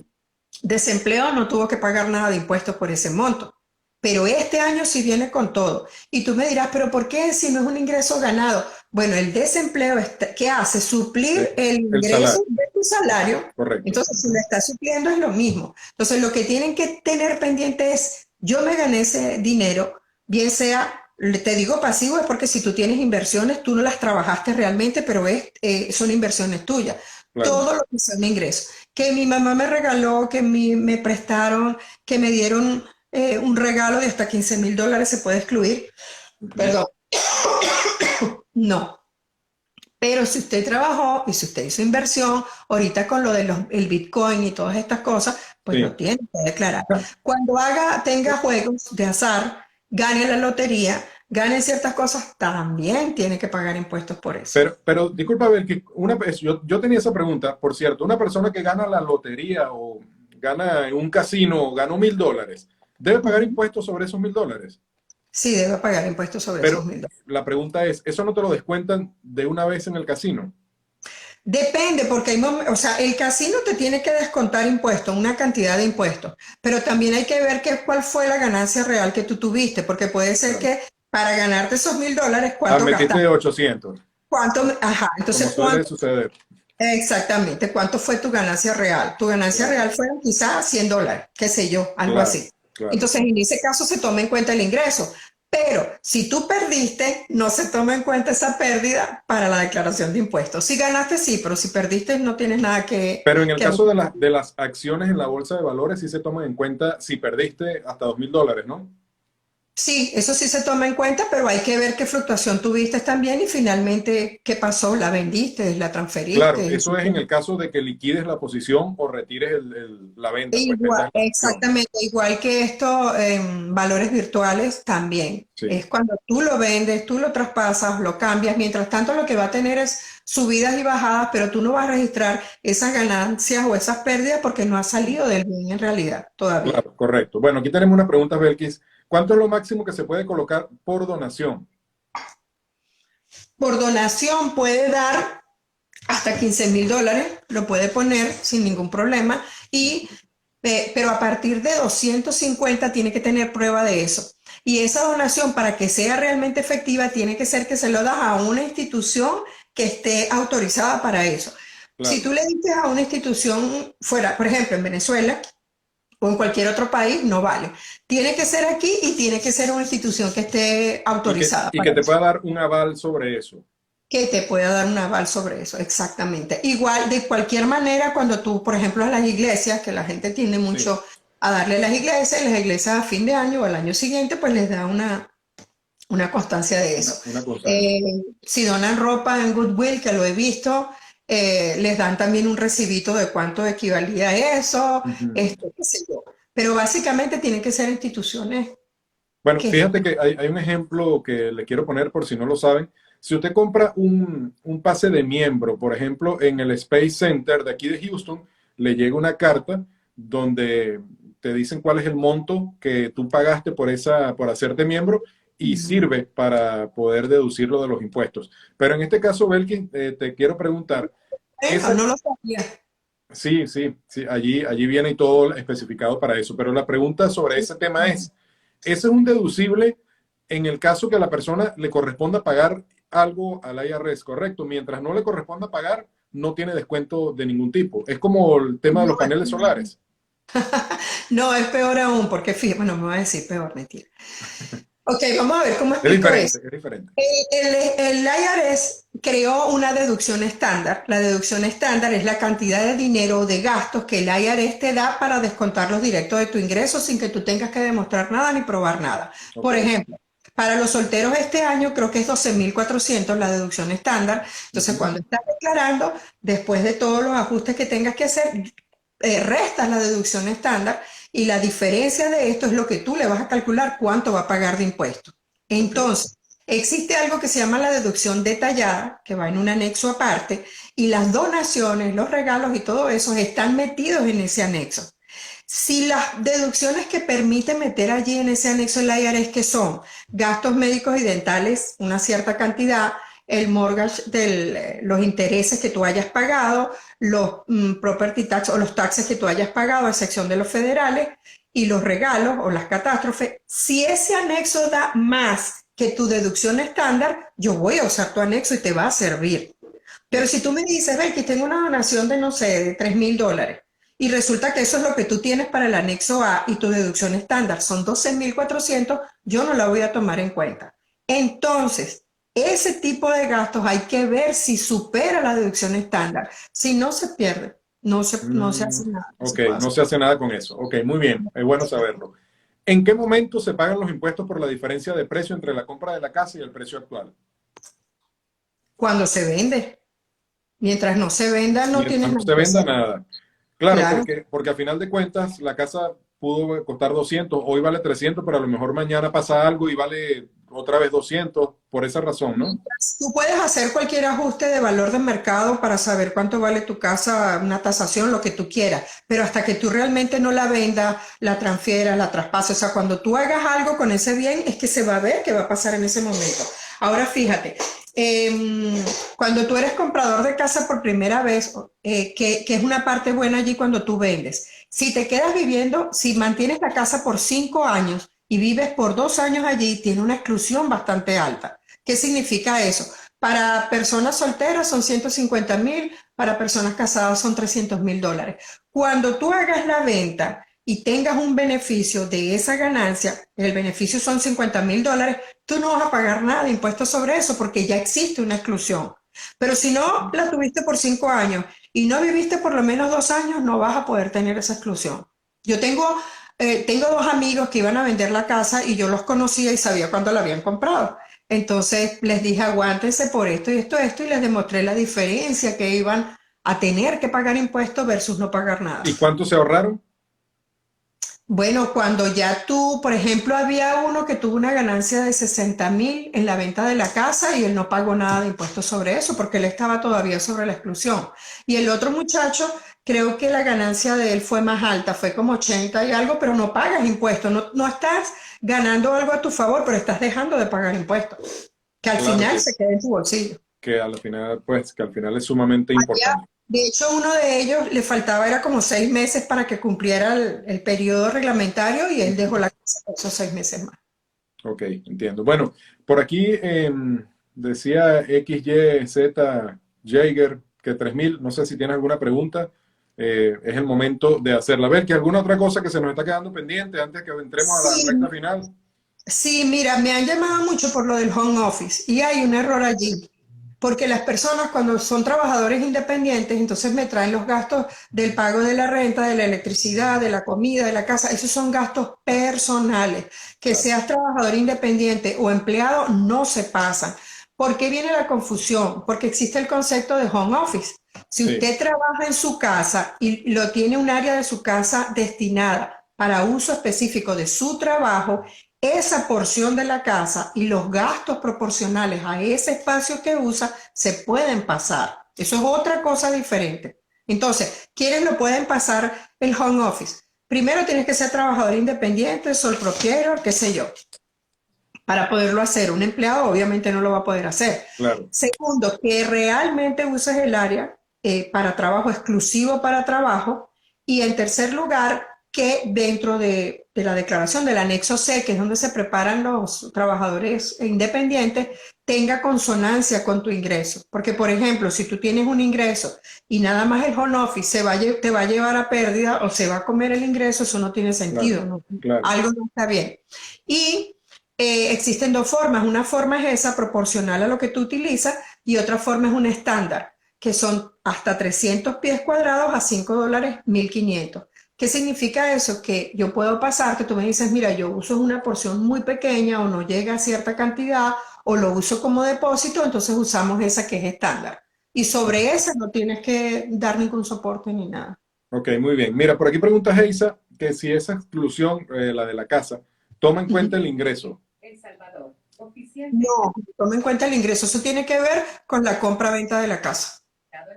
desempleo no tuvo que pagar nada de impuestos por ese monto. Pero este año sí viene con todo. Y tú me dirás, ¿pero por qué si no es un ingreso ganado? Bueno, el desempleo, ¿qué hace? Suplir el El ingreso salario, de tu salario. correcto. Entonces, si lo está supliendo es lo mismo. Entonces, lo que tienen que tener pendiente es, yo me gané ese dinero, bien sea, te digo pasivo, es porque si tú tienes inversiones, tú no las trabajaste realmente, pero son inversiones tuyas. Claro. Todo lo que son ingresos que mi mamá me regaló, me prestaron, que me dieron un regalo de hasta $15,000 se puede excluir. Ujú. Perdón, no. Pero si usted trabajó y si usted hizo inversión, ahorita con lo de el Bitcoin y todas estas cosas, pues lo Sí. tiene que declarar. Cuando tenga juegos de azar, gane la lotería, gane ciertas cosas, también tiene que pagar impuestos por eso. Pero disculpa, ver que yo tenía esa pregunta, por cierto, una persona que gana la lotería o gana en un casino, ganó $1,000, ¿debe pagar Ujú. impuestos sobre esos $1,000? Sí, debe pagar impuestos sobre esos Pero 1,000. la pregunta es, ¿eso no te lo descuentan de una vez en el casino? Depende, porque o sea, el casino te tiene que descontar impuestos, una cantidad de impuestos, pero también hay que ver cuál fue la ganancia real que tú tuviste, porque puede ser Claro. que para ganarte esos $1,000, Ah, ¿cuánto gastaste? metiste 800, Ajá, como entonces, suele suceder. exactamente, ¿cuánto fue tu ganancia real? Tu ganancia Claro, real fueron quizás $100, qué sé yo, algo claro, así. claro. Entonces, en ese caso se toma en cuenta el ingreso. Pero si tú perdiste, no se toma en cuenta esa pérdida para la declaración de impuestos. Si ganaste, sí, pero si perdiste, no tienes nada Pero en el que caso de, de las acciones en la bolsa de valores, sí se toman en cuenta si perdiste hasta $2,000, ¿no? Sí, eso sí se toma en cuenta, pero hay que ver qué fluctuación tuviste también y finalmente qué pasó, la vendiste, la Claro, transferiste. eso es en el caso de que liquides la posición o retires la venta, pues Igual, vendas la acción. exactamente, igual que esto en valores virtuales también. Sí, Es cuando tú lo vendes, tú lo traspasas, lo cambias. Mientras tanto, lo que va a tener es subidas y bajadas, pero tú no vas a registrar esas ganancias o esas pérdidas porque no ha salido del bien en realidad todavía. claro, correcto. Bueno, aquí tenemos una pregunta, Belkis. ¿Cuánto es lo máximo que se puede colocar por donación? Por donación puede dar hasta $15,000, lo puede poner sin ningún problema, pero a partir de 250 tiene que tener prueba de eso. Y esa donación, para que sea realmente efectiva, tiene que ser que se lo das a una institución que esté autorizada para eso. Si Claro. tú le dices a una institución fuera, por ejemplo, en Venezuela o en cualquier otro país, no vale. Tiene que ser aquí y tiene que ser una institución que esté autorizada Y que para te eso, pueda dar un aval sobre eso. que te pueda dar un aval sobre eso, exactamente. Igual, de cualquier manera, cuando tú, por ejemplo, a las iglesias, que la gente tiende Sí, mucho a darle a las iglesias a fin de año o al año siguiente, pues les da una constancia de eso. una constancia. Eh, si donan ropa en Goodwill, que lo he visto, les dan también un recibito de cuánto equivalía a eso, Ujú. qué sé yo. Pero básicamente tienen que ser instituciones Bueno, que fíjate que hay un ejemplo que le quiero poner por si no lo saben. Si usted compra un pase de miembro, por ejemplo, en el Space Center de aquí de Houston, le llega una carta donde te dicen cuál es el monto que tú pagaste por hacerte miembro y sirve para poder deducirlo de los impuestos. Pero en este caso, Belkin, te quiero preguntar, bueno, esa, no lo sabía. sí, sí, sí, allí viene y todo especificado para eso. Pero la pregunta sobre ese tema es, ¿ese es un deducible en el caso que a la persona le corresponda pagar algo al IRS, correcto? Mientras no le corresponda pagar, no tiene descuento de ningún tipo. Es como el tema de No, los paneles solares. no, es peor aún, porque fíjate, bueno, me voy a decir peor, mentira. Ok, vamos a ver cómo Es explico diferente, eso. es diferente. El IRS creó una deducción estándar. La deducción estándar es la cantidad de dinero o de gastos que el IRS te da para descontarlos directos de tu ingreso sin que tú tengas que demostrar nada ni probar nada. Ok, Por ejemplo, para los solteros este año creo que es 12,400 la deducción estándar. Entonces, ujú, cuando estás declarando, después de todos los ajustes que tengas que hacer, restas la deducción estándar y la diferencia de esto es lo que tú le vas a calcular cuánto va a pagar de impuestos. ok, Entonces, existe algo que se llama la deducción detallada, que va en un anexo aparte, y las donaciones, los regalos y todo eso están metidos en ese anexo. Si las deducciones que permite meter allí en ese anexo el IRS, que son gastos médicos y dentales, una cierta cantidad, el mortgage de los intereses que tú hayas pagado, los property tax o los taxes que tú hayas pagado, a excepción de los federales, y los regalos o las catástrofes, si ese anexo da más que tu deducción estándar, yo voy a usar tu anexo y te va a servir. Pero ok. si tú me dices, ven, que tengo una donación de, no sé, de $3,000 y resulta que eso es lo que tú tienes para el anexo A y tu deducción estándar son 12,400, yo no la voy a tomar en cuenta. Entonces, ese tipo de gastos hay que ver si supera la deducción estándar. Si no, se pierde. No se Mm, hace nada, no ok, se puede no hacer. se hace nada con eso. Ok, muy bien, es bueno saberlo. ¿En qué momento se pagan los impuestos por la diferencia de precio entre la compra de la casa y el precio actual? Cuando se vende. Mientras no se venda, no Mientras tienes no nada se que venda hacer. nada. Claro, Claro. porque a final de cuentas la casa pudo costar 200, hoy vale 300, pero a lo mejor mañana pasa algo y vale otra vez 200, por esa razón, ¿no? Tú puedes hacer cualquier ajuste de valor de mercado para saber cuánto vale tu casa, una tasación, lo que tú quieras, pero hasta que tú realmente no la vendas, la transfieras, la traspases, o sea, cuando tú hagas algo con ese bien, es que se va a ver qué va a pasar en ese momento. Ahora fíjate, cuando tú eres comprador de casa por primera vez, que es una parte buena allí cuando tú vendes, si te quedas viviendo, si mantienes la casa por 5 años y vives por 2 años allí, tiene una exclusión bastante alta. ¿Qué significa eso? Para personas solteras son 150,000, para personas casadas son $300,000. Cuando tú hagas la venta y tengas un beneficio de esa ganancia, el beneficio son $50,000, tú no vas a pagar nada de impuestos sobre eso porque ya existe una exclusión. Pero si no la tuviste por 5 años y no viviste por lo menos 2 años, no vas a poder tener esa exclusión. Yo tengo tengo dos amigos que iban a vender la casa y yo los conocía y sabía cuándo la habían comprado. Entonces les dije, aguántense por esto y esto, y les demostré la diferencia que iban a tener que pagar impuestos versus no pagar nada. ¿Y cuánto se ahorraron? Bueno, cuando ya tú, por ejemplo, había uno que tuvo una ganancia de 60.000 en la venta de la casa y él no pagó nada de impuestos sobre eso porque él estaba todavía sobre la exclusión. Y el otro muchacho, creo que la ganancia de él fue más alta, fue como 80 y algo, pero no pagas impuestos, no estás ganando algo a tu favor, pero estás dejando de pagar impuestos, que al Claro final se queda en tu bolsillo. que al final, pues, que al final es sumamente Ya, importante. de hecho, uno de ellos le faltaba, era como 6 meses para que cumpliera el periodo reglamentario y él dejó la casa por esos 6 meses más. Ok, entiendo. Bueno, por aquí decía XYZ Jaeger que 3000, no sé si tienes alguna pregunta, es el momento de hacerla. A ver, ¿que alguna otra cosa que se nos está quedando pendiente antes que entremos a la recta Sí, final? sí, mira, me han llamado mucho por lo del home office y hay un error allí, porque las personas cuando son trabajadores independientes, entonces me traen los gastos del pago de la renta, de la electricidad, de la comida, de la casa, esos son gastos personales. Que Claro, seas trabajador independiente o empleado, no se pasan. ¿Por qué viene la confusión? Porque existe el concepto de home office. Si sí, usted trabaja en su casa y lo tiene un área de su casa destinada para uso específico de su trabajo, esa porción de la casa y los gastos proporcionales a ese espacio que usa se pueden pasar. Eso es otra cosa diferente. Entonces, ¿quiénes lo pueden pasar el home office? Primero tienes que ser trabajador independiente, sole proprietor, qué sé yo, para poderlo hacer. Un empleado obviamente no lo va a poder hacer. claro. Segundo, que realmente uses el área para trabajo, exclusivo para trabajo. Y en tercer lugar, que dentro de la declaración del anexo C, que es donde se preparan los trabajadores independientes, tenga consonancia con tu ingreso. Porque, por ejemplo, si tú tienes un ingreso y nada más el home office te va a llevar a pérdida o se va a comer el ingreso, eso no tiene Claro, sentido, ¿no? claro. Algo no está bien. Y existen dos formas. Una forma es esa, proporcional a lo que tú utilizas, y otra forma es un estándar, que son hasta 300 pies cuadrados a $5, 1.500. ¿Qué significa eso? Que yo puedo pasar, que tú me dices, mira, yo uso una porción muy pequeña o no llega a cierta cantidad o lo uso como depósito, entonces usamos esa que es estándar. Y sobre esa no tienes que dar ningún soporte ni nada. Ok, muy bien. Mira, por aquí pregunta Geisa que si esa exclusión, la de la casa, toma en cuenta Ujú. el ingreso. No, toma en cuenta el ingreso. Eso tiene que ver con la compra-venta de la casa.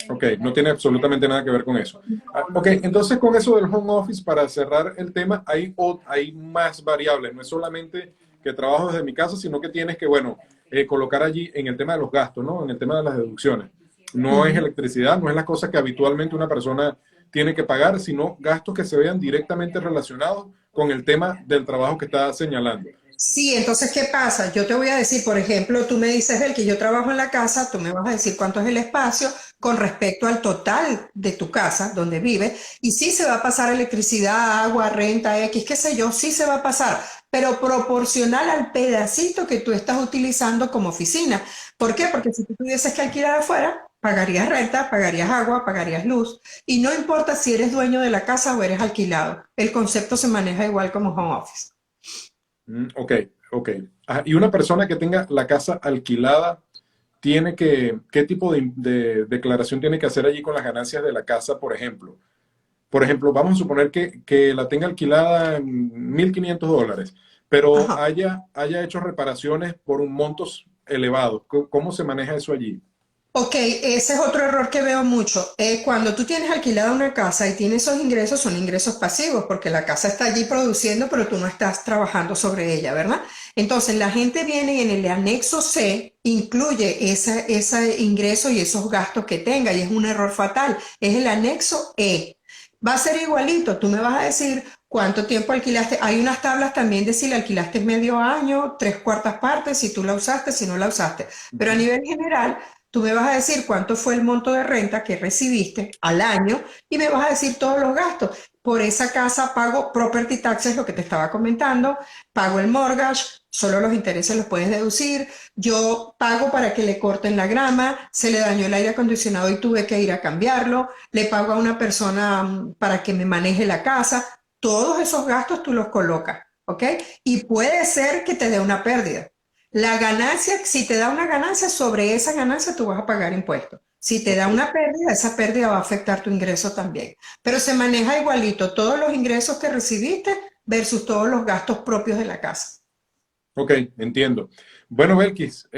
Ok, no tiene absolutamente nada que ver con eso. Ah, ok, entonces con eso del home office, para cerrar el tema, hay más variables. No es solamente que trabajo desde mi casa, sino que tienes que, bueno, colocar allí en el tema de los gastos, ¿no? En el tema de las deducciones. No es Ujú. electricidad, no es la cosa que habitualmente una persona tiene que pagar, sino gastos que se vean directamente relacionados con el tema del trabajo que está señalando. Sí, entonces, ¿qué pasa? Yo te voy a decir, por ejemplo, tú me dices, el que yo trabajo en la casa, tú me vas a decir cuánto es el espacio con respecto al total de tu casa donde vives, y sí se va a pasar electricidad, agua, renta, X, qué sé yo, sí se va a pasar, pero proporcional al pedacito que tú estás utilizando como oficina. ¿Por qué? Porque si tú tuvieses que alquilar afuera, pagarías renta, pagarías agua, pagarías luz, y no importa si eres dueño de la casa o eres alquilado, el concepto se maneja igual como home office. Ok, ok. Ah, y una persona que tenga la casa alquilada, ¿qué tipo de declaración tiene que hacer allí con las ganancias de la casa, por ejemplo? Por ejemplo, vamos a suponer que la tenga alquilada en $1.500, pero Ajá. haya hecho reparaciones por un montos elevados. ¿Cómo se maneja eso allí? Ok, ese es otro error que veo mucho. Cuando tú tienes alquilada una casa y tienes esos ingresos, son ingresos pasivos, porque la casa está allí produciendo, pero tú no estás trabajando sobre ella, ¿verdad? Entonces, la gente viene y en el anexo C incluye ese ingreso y esos gastos que tenga, y es un error fatal. Es el anexo E. Va a ser igualito, tú me vas a decir cuánto tiempo alquilaste. Hay unas tablas también de si la alquilaste medio año, tres cuartas partes, si tú la usaste, si no la usaste. Pero a Ujú. nivel general, tú me vas a decir cuánto fue el monto de renta que recibiste al año y me vas a decir todos los gastos. Por esa casa pago property taxes, lo que te estaba comentando, pago el mortgage, solo los intereses los puedes deducir, yo pago para que le corten la grama, se le dañó el aire acondicionado y tuve que ir a cambiarlo, le pago a una persona para que me maneje la casa. todos esos gastos tú los colocas, ¿ok? Y puede ser que te dé una pérdida. La ganancia, si te da una ganancia, sobre esa ganancia tú vas a pagar impuestos. Si te da Ok, una pérdida, esa pérdida va a afectar tu ingreso también. Pero se maneja igualito, todos los ingresos que recibiste versus todos los gastos propios de la casa. ok, entiendo. Bueno, Belkis,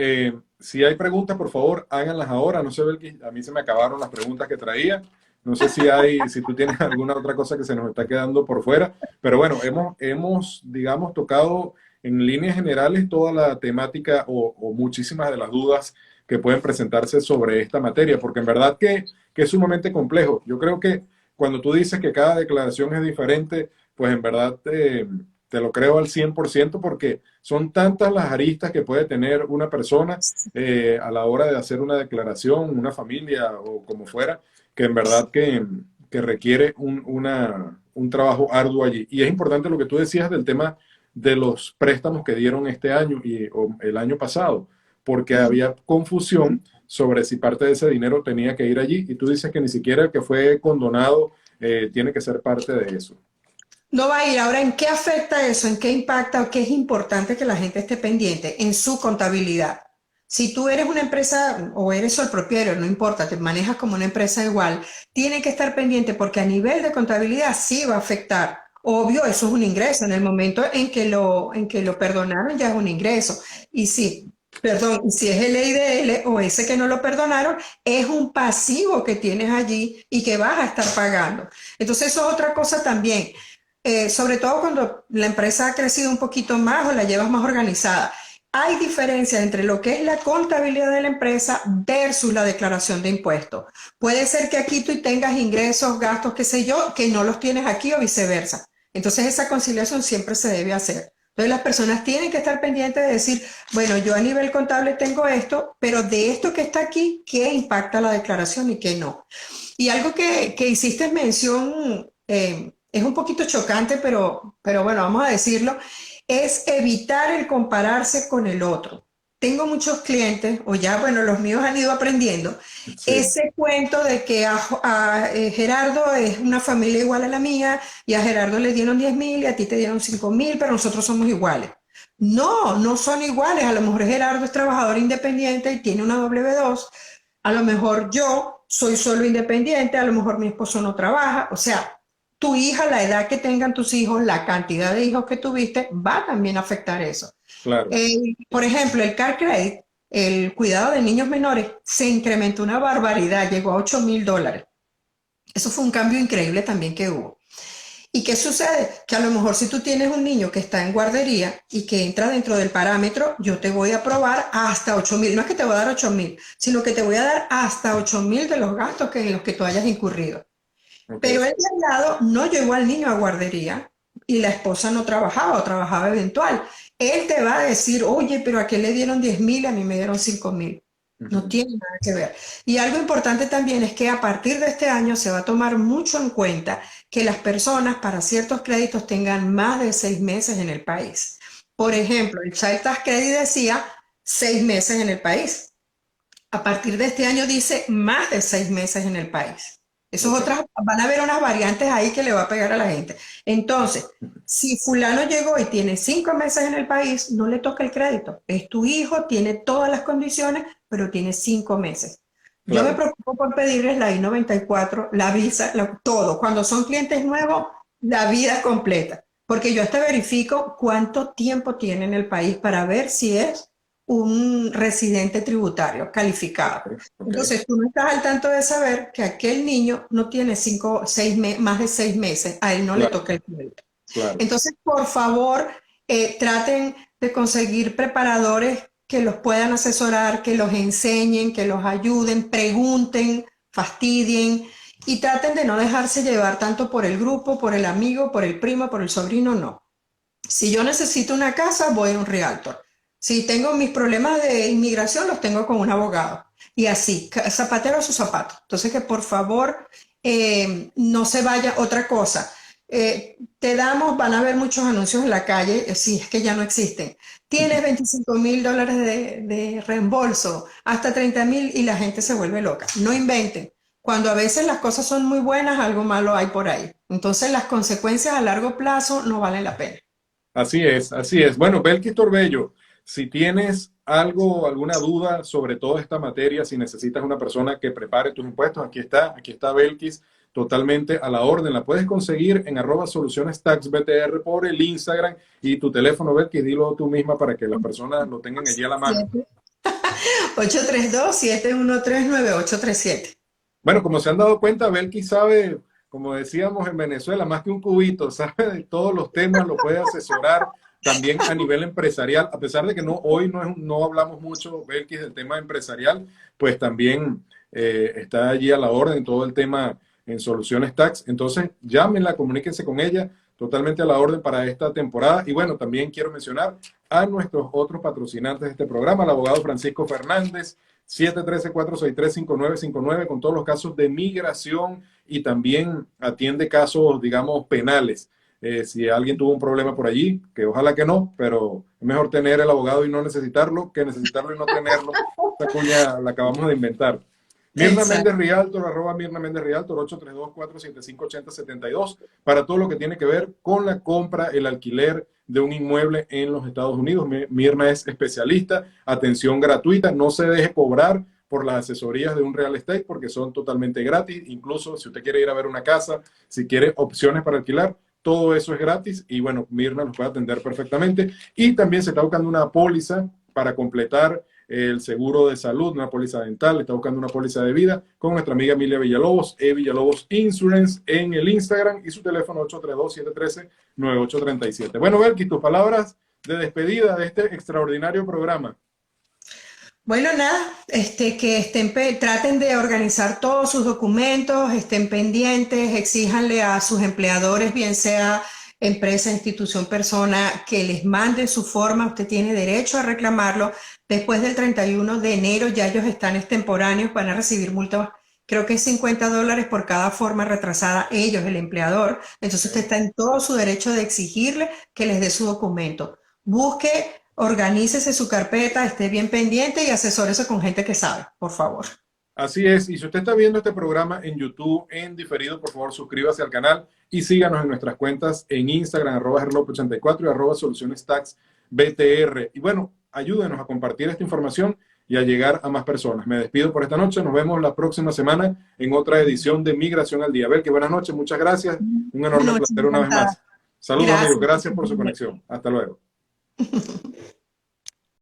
si hay preguntas, por favor, háganlas ahora. No sé, Belkis, a mí se me acabaron las preguntas que traía. No sé si tú tienes alguna otra cosa que se nos está quedando por fuera, pero bueno, digamos, tocado en líneas generales toda la temática o muchísimas de las dudas que pueden presentarse sobre esta materia, porque en verdad que es sumamente complejo. Yo creo que cuando tú dices que cada declaración es diferente, pues en verdad te lo creo al 100% porque son tantas las aristas que puede tener una persona a la hora de hacer una declaración, una familia o como fuera, que en verdad que requiere un trabajo arduo allí. Y es importante lo que tú decías del tema de los préstamos que dieron este año o el año pasado, porque había confusión sobre si parte de ese dinero tenía que ir allí y tú dices que ni siquiera el que fue condonado tiene que ser parte de eso. No va a ir. Ahora, ¿en qué afecta eso? ¿En qué impacta o qué es importante que la gente esté pendiente? En su contabilidad. Si tú eres una empresa o eres el propietario, no importa, te manejas como una empresa igual, tiene que estar pendiente porque a nivel de contabilidad sí va a afectar. Obvio, eso es un ingreso. En el momento en que lo perdonaron ya es un ingreso. Y sí, perdón, y si es el EIDL o ese que no lo perdonaron, es un pasivo que tienes allí y que vas a estar pagando. Entonces, eso es otra cosa también, sobre todo cuando la empresa ha crecido un poquito más o la llevas más organizada. Hay diferencias entre lo que es la contabilidad de la empresa versus la declaración de impuestos. Puede ser que aquí tú tengas ingresos, gastos, qué sé yo, que no los tienes aquí o viceversa. Entonces esa conciliación siempre se debe hacer. Entonces las personas tienen que estar pendientes de decir, bueno, yo a nivel contable tengo esto, pero de esto que está aquí, ¿qué impacta la declaración y qué no? Y algo que hiciste mención, es un poquito chocante, pero bueno, vamos a decirlo, es evitar el compararse con el otro. Tengo muchos clientes, o ya, bueno, los míos han ido aprendiendo, Sí, ese cuento de que Gerardo es una familia igual a la mía y a Gerardo le dieron 10.000 y a ti te dieron 5.000, pero nosotros somos iguales. No, no son iguales. A lo mejor Gerardo es trabajador independiente y tiene una W2. A lo mejor yo soy solo independiente, a lo mejor mi esposo no trabaja. O sea, tu hija, la edad que tengan tus hijos, la cantidad de hijos que tuviste, va también a afectar eso. claro. Por ejemplo, el car credit, el cuidado de niños menores, se incrementó una barbaridad, llegó a $8.000. Eso fue un cambio increíble también que hubo. ¿Y qué sucede? Que a lo mejor si tú tienes un niño que está en guardería y que entra dentro del parámetro, yo te voy a aprobar hasta 8.000. No es que te voy a dar 8.000, sino que te voy a dar hasta 8.000 de los gastos en los que tú hayas incurrido. Ok, Pero él de al lado no llevó al niño a guardería y la esposa no trabajaba o trabajaba eventual. Él te va a decir, oye, pero a qué le dieron 10.000 y a mí me dieron 5.000. No ujú, tiene nada que ver. Y algo importante también es que a partir de este año se va a tomar mucho en cuenta que las personas para ciertos créditos tengan más de 6 meses en el país. Por ejemplo, el Child Tax Credit decía 6 meses en el país. A partir de este año dice más de 6 meses en el país. Esos ok, otras, van a haber unas variantes ahí que le va a pegar a la gente. Entonces, si fulano llegó y tiene 5 meses en el país, no le toca el crédito. Es tu hijo, tiene todas las condiciones, pero tiene 5 meses. Yo me claro, preocupo por pedirles la I-94, la visa, todo. Cuando son clientes nuevos, la vida completa. Porque yo hasta verifico cuánto tiempo tiene en el país para ver si es un residente tributario calificado. ok, ok, Entonces, tú no estás al tanto de saber que aquel niño no tiene más de 6 meses, a él no le claro, toca el crédito. claro, Entonces, por favor, traten de conseguir preparadores que los puedan asesorar, que los enseñen, que los ayuden, pregunten, fastidien y traten de no dejarse llevar tanto por el grupo, por el amigo, por el primo, por el sobrino, no. Si yo necesito una casa, voy a un realtor. Si tengo mis problemas de inmigración, los tengo con un abogado. Y así, zapatero a su zapato. Entonces, que por favor no se vaya otra cosa. Te damos, van a haber muchos anuncios en la calle, si es que ya no existen. Tienes ujú, $25.000 de reembolso, hasta 30.000 y la gente se vuelve loca. No inventen. Cuando a veces las cosas son muy buenas, algo malo hay por ahí. Entonces las consecuencias a largo plazo no valen la pena. Así es, así es. Bueno, Belkis Torbello, si tienes algo, alguna duda sobre toda esta materia, si necesitas una persona que prepare tus impuestos, aquí está Belkis, totalmente a la orden. La puedes conseguir en @solucionestaxbtr por el Instagram y tu teléfono, Belkis, dilo tú misma para que las personas lo tengan allí a la mano. 832-713-9837. Bueno, como se han dado cuenta, Belkis sabe, como decíamos en Venezuela, más que un cubito, sabe de todos los temas, lo puede asesorar también a nivel empresarial, a pesar de que hoy no hablamos mucho, Belkis, del tema empresarial, pues también está allí a la orden todo el tema en Soluciones Tax. Entonces, llámenla, comuníquense con ella, totalmente a la orden para esta temporada. Y bueno, también quiero mencionar a nuestros otros patrocinantes de este programa, el abogado Francisco Fernández, 713-463-5959, con todos los casos de migración y también atiende casos, digamos, penales. Si alguien tuvo un problema por allí, que ojalá que no, pero es mejor tener el abogado y no necesitarlo que necesitarlo y no tenerlo. Esta cuña la acabamos de inventar. Mirna Méndez Exacto. Rialtor, @Mirna Méndez Rialtor, 832-475-8072, para todo lo que tiene que ver con la compra, el alquiler de un inmueble en los Estados Unidos. Mirna es especialista, atención gratuita, no se deje cobrar por las asesorías de un real estate porque son totalmente gratis. Incluso si usted quiere ir a ver una casa, si quiere opciones para alquilar, todo eso es gratis y bueno, Mirna nos puede atender perfectamente. Y también se está buscando una póliza para completar el seguro de salud, una póliza dental, está buscando una póliza de vida con nuestra amiga Emilia Villalobos, Villalobos Insurance en el Instagram y su teléfono 832-713-9837. Bueno, Belkis, tus palabras de despedida de este extraordinario programa. Bueno, nada, que traten de organizar todos sus documentos, estén pendientes, exíjanle a sus empleadores, bien sea empresa, institución, persona, que les manden su forma. Usted tiene derecho a reclamarlo. Después del 31 de enero ya ellos están extemporáneos, van a recibir multas, creo que es $50 por cada forma retrasada, ellos, el empleador. Entonces usted está en todo su derecho de exigirle que les dé su documento. Busque, organícese su carpeta, esté bien pendiente y asesórese con gente que sabe, por favor. Así es, y si usted está viendo este programa en YouTube en diferido, por favor suscríbase al canal y síganos en nuestras cuentas en Instagram, @herlop84 y @solucionestaxbtr. Y bueno, ayúdenos a compartir esta información y a llegar a más personas. Me despido por esta noche, nos vemos la próxima semana en otra edición de Migración al Día. Que buenas noches, muchas gracias, un enorme Bueno, placer una vez encantada. más. Saludos amigos, Gracias. gracias por su conexión. Hasta luego.